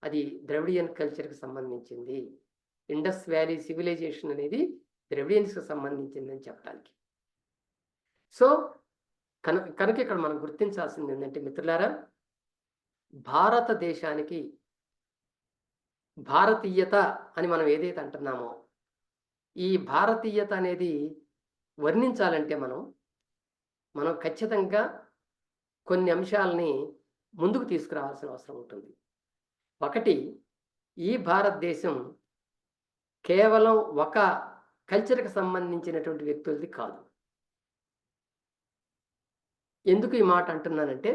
అది ద్రవిడియన్ కల్చర్‌కి సంబంధించింది. ఇండస్ వ్యాలీ సివిలైజేషన్ అనేది ద్రవిడియన్స్‌కి సంబంధించిందని చెప్పడానికి. సో, కనుక ఇక్కడ మనం గుర్తించాల్సింది ఏంటంటే మిత్రులారా, భారతదేశానికి భారతీయత అని మనం ఏదైతే అంటున్నామో, ఈ భారతీయత అనేది వర్ణించాలంటే మనం ఖచ్చితంగా కొన్ని అంశాలని ముందుకు తీసుకురావాల్సిన అవసరం ఉంటుంది. ఒకటి, ఈ భారతదేశం కేవలం ఒక కల్చర్‌కి సంబంధించినటువంటి వ్యక్తులది కాదు. ఎందుకు ఈ మాట అంటున్నానంటే,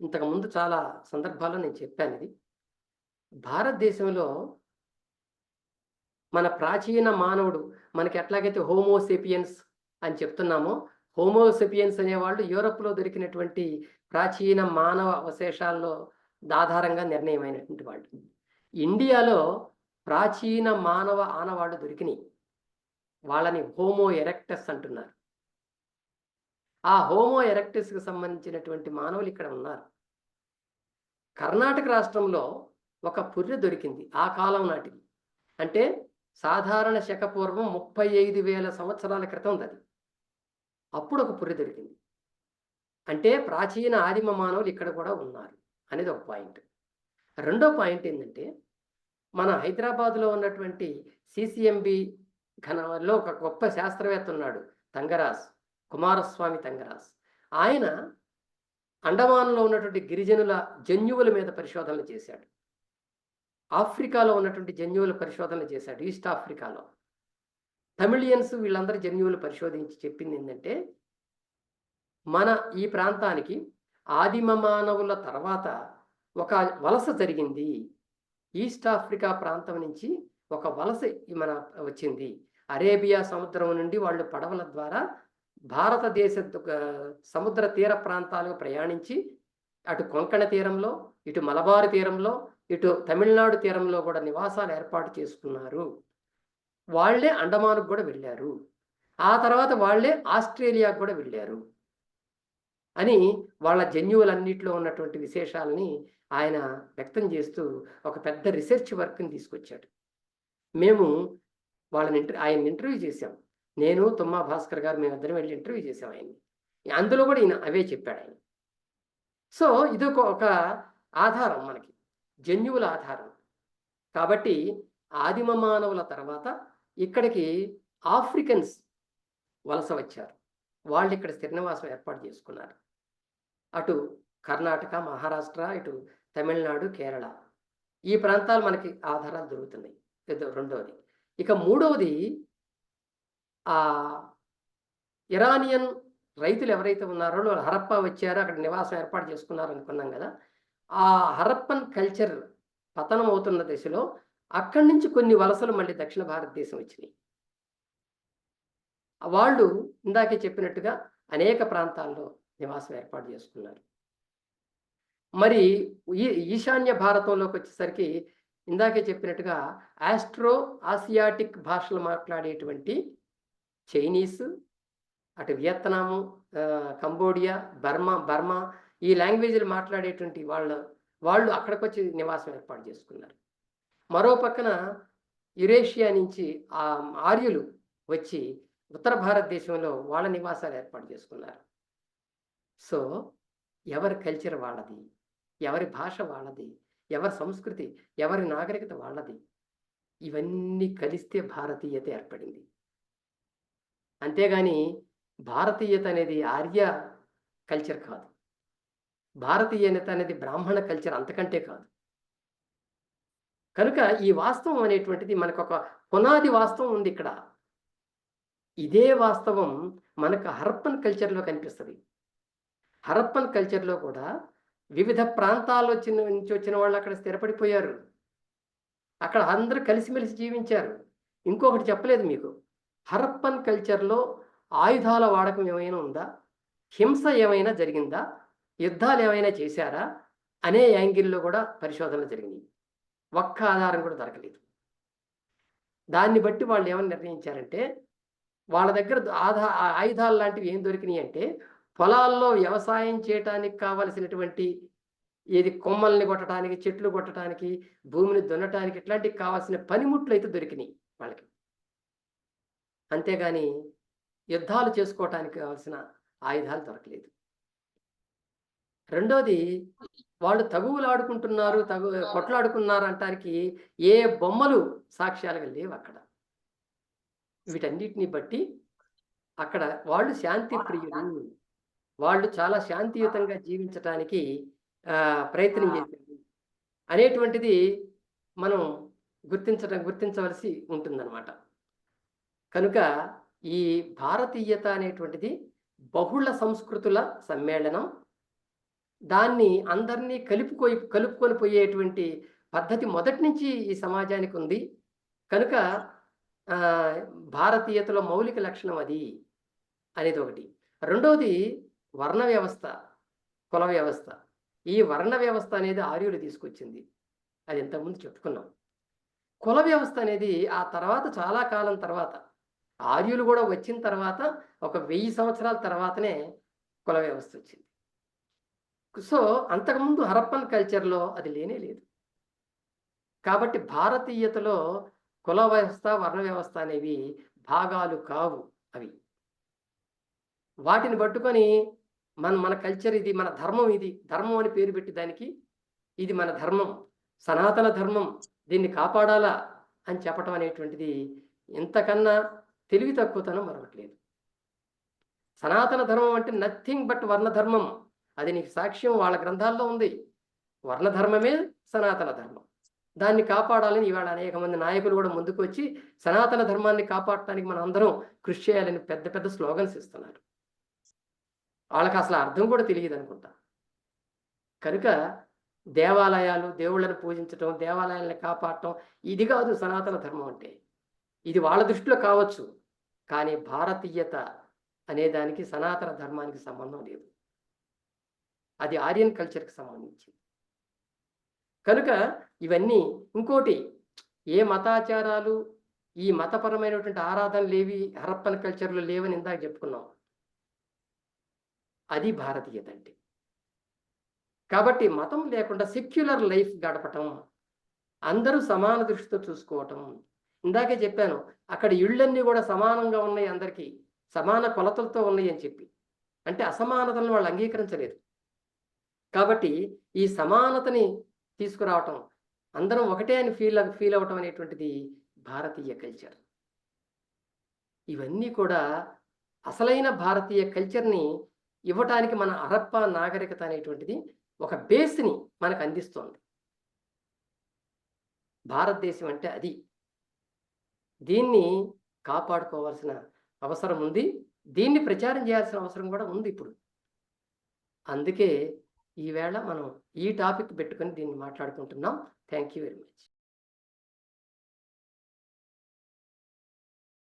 ఇంతకుముందు చాలా సందర్భాల్లో నేను చెప్పానిది. భారతదేశంలో మన ప్రాచీన మానవుడు మనకి ఎట్లాగైతే హోమో సేపియన్స్ అని చెప్తున్నామో, హోమో సేపియన్స్ అనేవాళ్ళు యూరప్‌లో దొరికినటువంటి ప్రాచీన మానవ అవశేషాల్లో ఆధారంగా నిర్ణయమైనటువంటి వాళ్ళు. ఇండియాలో ప్రాచీన మానవ ఆనవాళ్ళు దొరికినాయి. వాళ్ళని హోమో ఎరెక్టస్ అంటున్నారు. ఆ హోమో ఎరెక్టస్‌కి సంబంధించినటువంటి మానవులు ఇక్కడ ఉన్నారు. కర్ణాటక రాష్ట్రంలో ఒక పుర్రె దొరికింది ఆ కాలం నాటిది. అంటే సాధారణ శక పూర్వం 35,000 సంవత్సరాల క్రితం అది. అప్పుడు ఒక పుర్రె దొరికింది. అంటే ప్రాచీన ఆదిమ మానవులు ఇక్కడ కూడా ఉన్నారు అనేది ఒక పాయింట్. రెండో పాయింట్ ఏంటంటే, మన హైదరాబాద్‌లో ఉన్నటువంటి సీసీఎంబీ ఘనంలో ఒక గొప్ప శాస్త్రవేత్త ఉన్నాడు, తంగరాజ్, కుమారస్వామి తంగరాజ్. ఆయన అండమాన్‌లో ఉన్నటువంటి గిరిజనుల జన్యువుల మీద పరిశోధనలు చేశాడు. ఆఫ్రికాలో ఉన్నటువంటి జన్యువుల పరిశోధనలు చేశాడు, ఈస్ట్ ఆఫ్రికాలో. తమిళియన్స్ వీళ్ళందరి జన్యువులు పరిశోధించి చెప్పింది ఏంటంటే, మన ఈ ప్రాంతానికి ఆదిమ మానవుల తర్వాత ఒక వలస జరిగింది. ఈస్ట్ ఆఫ్రికా ప్రాంతం నుంచి ఒక వలస మన వచ్చింది. అరేబియా సముద్రం నుండి వాళ్ళు పడవల ద్వారా భారతదేశ సముద్ర తీర ప్రాంతాలకు ప్రయాణించి అటు కొంకణ తీరంలో, ఇటు మలబారు తీరంలో, ఇటు తమిళనాడు తీరంలో కూడా నివాసాలు ఏర్పాటు చేసుకున్నారు. వాళ్ళే అండమాన్‌కు కూడా వెళ్ళారు. ఆ తర్వాత వాళ్ళే ఆస్ట్రేలియాకు కూడా వెళ్ళారు. అని వాళ్ళ జన్యువులన్నిట్లో ఉన్నటువంటి విశేషాలని ఆయన వ్యక్తం చేస్తూ ఒక పెద్ద రిసెర్చ్ వర్క్‌ని తీసుకొచ్చాడు. మేము ఆయన్ని ఇంటర్వ్యూ చేశాం. నేను, తుమ్మా భాస్కర్ గారు మేమిద్దరం వెళ్లి ఇంటర్వ్యూ చేశాం ఆయన్ని. అందులో కూడా ఈయన అవే చెప్పాడాయన. సో, ఇదొక ఆధారం మనకి. జన్యువుల ఆధారం. కాబట్టి ఆదిమ మానవుల తర్వాత ఇక్కడికి ఆఫ్రికన్స్ వలస వచ్చారు. వాళ్ళిక్కడ స్థిర నివాసం ఏర్పాటు చేసుకున్నారు. అటు కర్ణాటక, మహారాష్ట్ర, ఇటు తమిళనాడు, కేరళ. ఈ ప్రాంతాలు మనకి ఆధారాలు దొరుకుతున్నాయి. రెండోది. ఇక మూడవది ఇరానియన్ రైతులు ఎవరైతే ఉన్నారో వాళ్ళు హరప్పా వచ్చారో, అక్కడ నివాసం ఏర్పాటు చేసుకున్నారు అనుకున్నాం కదా! ఆ హరప్పన్ కల్చర్ పతనం అవుతున్న దశలో అక్కడి నుంచి కొన్ని వలసలు మళ్ళీ దక్షిణ భారతదేశం వచ్చినాయి. వాళ్ళు ఇందాకే చెప్పినట్టుగా అనేక ప్రాంతాల్లో నివాసం ఏర్పాటు చేసుకున్నారు. మరి ఈశాన్య భారతంలోకి వచ్చేసరికి ఇందాకే చెప్పినట్టుగా ఆస్ట్రో ఆసియాటిక్ భాషలు మాట్లాడేటువంటి చైనీసు, అటు వియత్నాము, కంబోడియా, బర్మా ఈ లాంగ్వేజ్లు మాట్లాడేటువంటి వాళ్ళు అక్కడికొచ్చి నివాసం ఏర్పాటు చేసుకున్నారు. మరో పక్కన యురేషియా నుంచి ఆర్యులు వచ్చి ఉత్తర భారతదేశంలో వాళ్ళ నివాసాలు ఏర్పాటు చేసుకున్నారు. సో, ఎవరి కల్చర్ వాళ్ళది, ఎవరి భాష వాళ్ళది, ఎవరి సంస్కృతి, ఎవరి నాగరికత వాళ్ళది. ఇవన్నీ కలిస్తే భారతీయత ఏర్పడింది. అంతేగాని భారతీయత అనేది ఆర్య కల్చర్ కాదు. భారతీయత అనేది బ్రాహ్మణ కల్చర్ అంతకంటే కాదు. కనుక ఈ వాస్తవం అనేటువంటిది మనకొక పునాది వాస్తవం ఉంది ఇక్కడ. ఇదే వాస్తవం మనకు హరప్పన్ కల్చర్‌లో కనిపిస్తది. హరప్పన్ కల్చర్‌లో కూడా వివిధ ప్రాంతాల్లో నుంచి వచ్చిన వాళ్ళు అక్కడ స్థిరపడిపోయారు. అక్కడ అందరూ కలిసిమెలిసి జీవించారు. ఇంకొకటి చెప్పలేదు మీకు. హరప్పన్ కల్చర్‌లో ఆయుధాల వాడకం ఏమైనా ఉందా? హింస ఏమైనా జరిగిందా? యుద్ధాలు ఏమైనా చేశారా? అనే యాంగిల్‌లో కూడా పరిశోధనలు జరిగినాయి. ఒక్క ఆధారం కూడా దొరకలేదు. దాన్ని బట్టి వాళ్ళు ఏమని నిర్ణయించారంటే, వాళ్ళ దగ్గర ఆయుధాలు లాంటివి ఏం దొరికినాయి అంటే, పొలాల్లో వ్యవసాయం చేయటానికి కావలసినటువంటి కొమ్మల్ని కొట్టడానికి, చెట్లు కొట్టడానికి, భూమిని దున్నటానికి ఇట్లాంటివి కావాల్సిన పనిముట్లు అయితే దొరికినాయి వాళ్ళకి. అంతేగాని యుద్ధాలు చేసుకోవటానికి కావాల్సిన ఆయుధాలు దొరకలేదు. రెండోది, వాళ్ళు తగువులాడుకుంటున్నారు, కొట్లాడుకున్నారు అంటానికి ఏ బొమ్మలు సాక్ష్యాలుగా లేవు అక్కడ. వీటన్నిటిని బట్టి అక్కడ వాళ్ళు శాంతి ప్రియులు. వాళ్ళు చాలా శాంతియుతంగా జీవించటానికి ప్రయత్నం చేశారు అనేటువంటిది మనం గుర్తించవలసి ఉంటుందన్నమాట. కనుక ఈ భారతీయత అనేటువంటిది బహుళ సంస్కృతుల సమ్మేళనం. దాన్ని అందరినీ కలుపుకొని పోయేటువంటి పద్ధతి మొదటి నుంచి ఈ సమాజానికి ఉంది. కనుక భారతీయతలో మౌలిక లక్షణం అది అనేది ఒకటి. రెండవది వర్ణ వ్యవస్థ, కుల వ్యవస్థ. ఈ వర్ణ వ్యవస్థ అనేది ఆర్యులు తీసుకొచ్చింది. అది ఇంతకుముందు చెప్పుకున్నాం. కుల వ్యవస్థ అనేది ఆ తర్వాత చాలా కాలం తర్వాత, ఆర్యులు కూడా వచ్చిన తర్వాత ఒక 1000 సంవత్సరాల తర్వాతనే కుల వ్యవస్థ వచ్చింది. సో, అంతకుముందు హరప్పన్ కల్చర్‌లో అది లేనే లేదు. కాబట్టి భారతీయతలో కుల వ్యవస్థ, వర్ణ వ్యవస్థ అనేవి భాగాలు కావు అవి. వాటిని పట్టుకొని మన కల్చర్ ఇది, మన ధర్మం ఇది, ధర్మం అని పేరు పెట్టి దానికి ఇది మన ధర్మం, సనాతన ధర్మం, దీన్ని కాపాడాలా అని చెప్పటం అనేటువంటిది ఇంతకన్నా తెలివి తక్కువతనం మరొకటి లేదు. సనాతన ధర్మం అంటే నథింగ్ బట్ వర్ణ ధర్మం. అది నీకు సాక్ష్యం వాళ్ళ గ్రంథాల్లో ఉంది. వర్ణధర్మమే సనాతన ధర్మం. దాన్ని కాపాడాలని ఇవాళ అనేక మంది నాయకులు కూడా ముందుకు వచ్చి సనాతన ధర్మాన్ని కాపాడటానికి మనం అందరం కృషి చేయాలని పెద్ద పెద్ద స్లోగన్స్ ఇస్తున్నారు. వాళ్ళకి అసలు అర్థం కూడా తెలియదు అనుకుంటా. కనుక దేవాలయాలు, దేవుళ్ళని పూజించటం, దేవాలయాల్ని కాపాడటం ఇది కాదు సనాతన ధర్మం అంటే. ఇది వాళ్ళ దృష్టిలో కావచ్చు. కానీ భారతీయత అనే దానికి సనాతన ధర్మానికి సంబంధం లేదు. అది ఆర్యన్ కల్చర్‌కి సంబంధించింది. కనుక ఇవన్నీ ఇంకోటి ఏ మతాచారాలు, ఈ మతపరమైనటువంటి ఆరాధనలేవి హరప్పన్ కల్చర్‌లో లేవని ఇందాక చెప్పుకున్నాం. అది భారతీయత అంటే. కాబట్టి మతం లేకుండా సెక్యులర్ లైఫ్ గడపటం, అందరూ సమాన దృష్టితో చూసుకోవటం. ఇందాకే చెప్పాను. అక్కడ ఇళ్ళన్నీ గూడా సమానంగా ఉన్నాయి అందరికీ. సమాన కొలతలతో ఉన్నాయి అని చెప్పి. అంటే అసమానతలను వాళ్ళు అంగీకరించలేదు. కాబట్టి ఈ సమానతని తీసుకురావటం, అందరం ఒకటే అని ఫీల్ అవ్వటం అనేటువంటిది భారతీయ కల్చర్. ఇవన్నీ కూడా అసలైన భారతీయ కల్చర్‌ని ఇవ్వటానికి మన హరప్పా నాగరికత అనేటువంటిది ఒక బేస్‌ని మనకు అందిస్తోంది. భారతదేశం అంటే అది. దీన్ని కాపాడుకోవాల్సిన అవసరం ఉంది. దీన్ని ప్రచారం చేయాల్సిన అవసరం కూడా ఉంది ఇప్పుడు. అందుకే ఈవేళ మనం ఈ టాపిక్ పెట్టుకొని దీన్ని మాట్లాడుకుంటున్నాం. Thank you very much.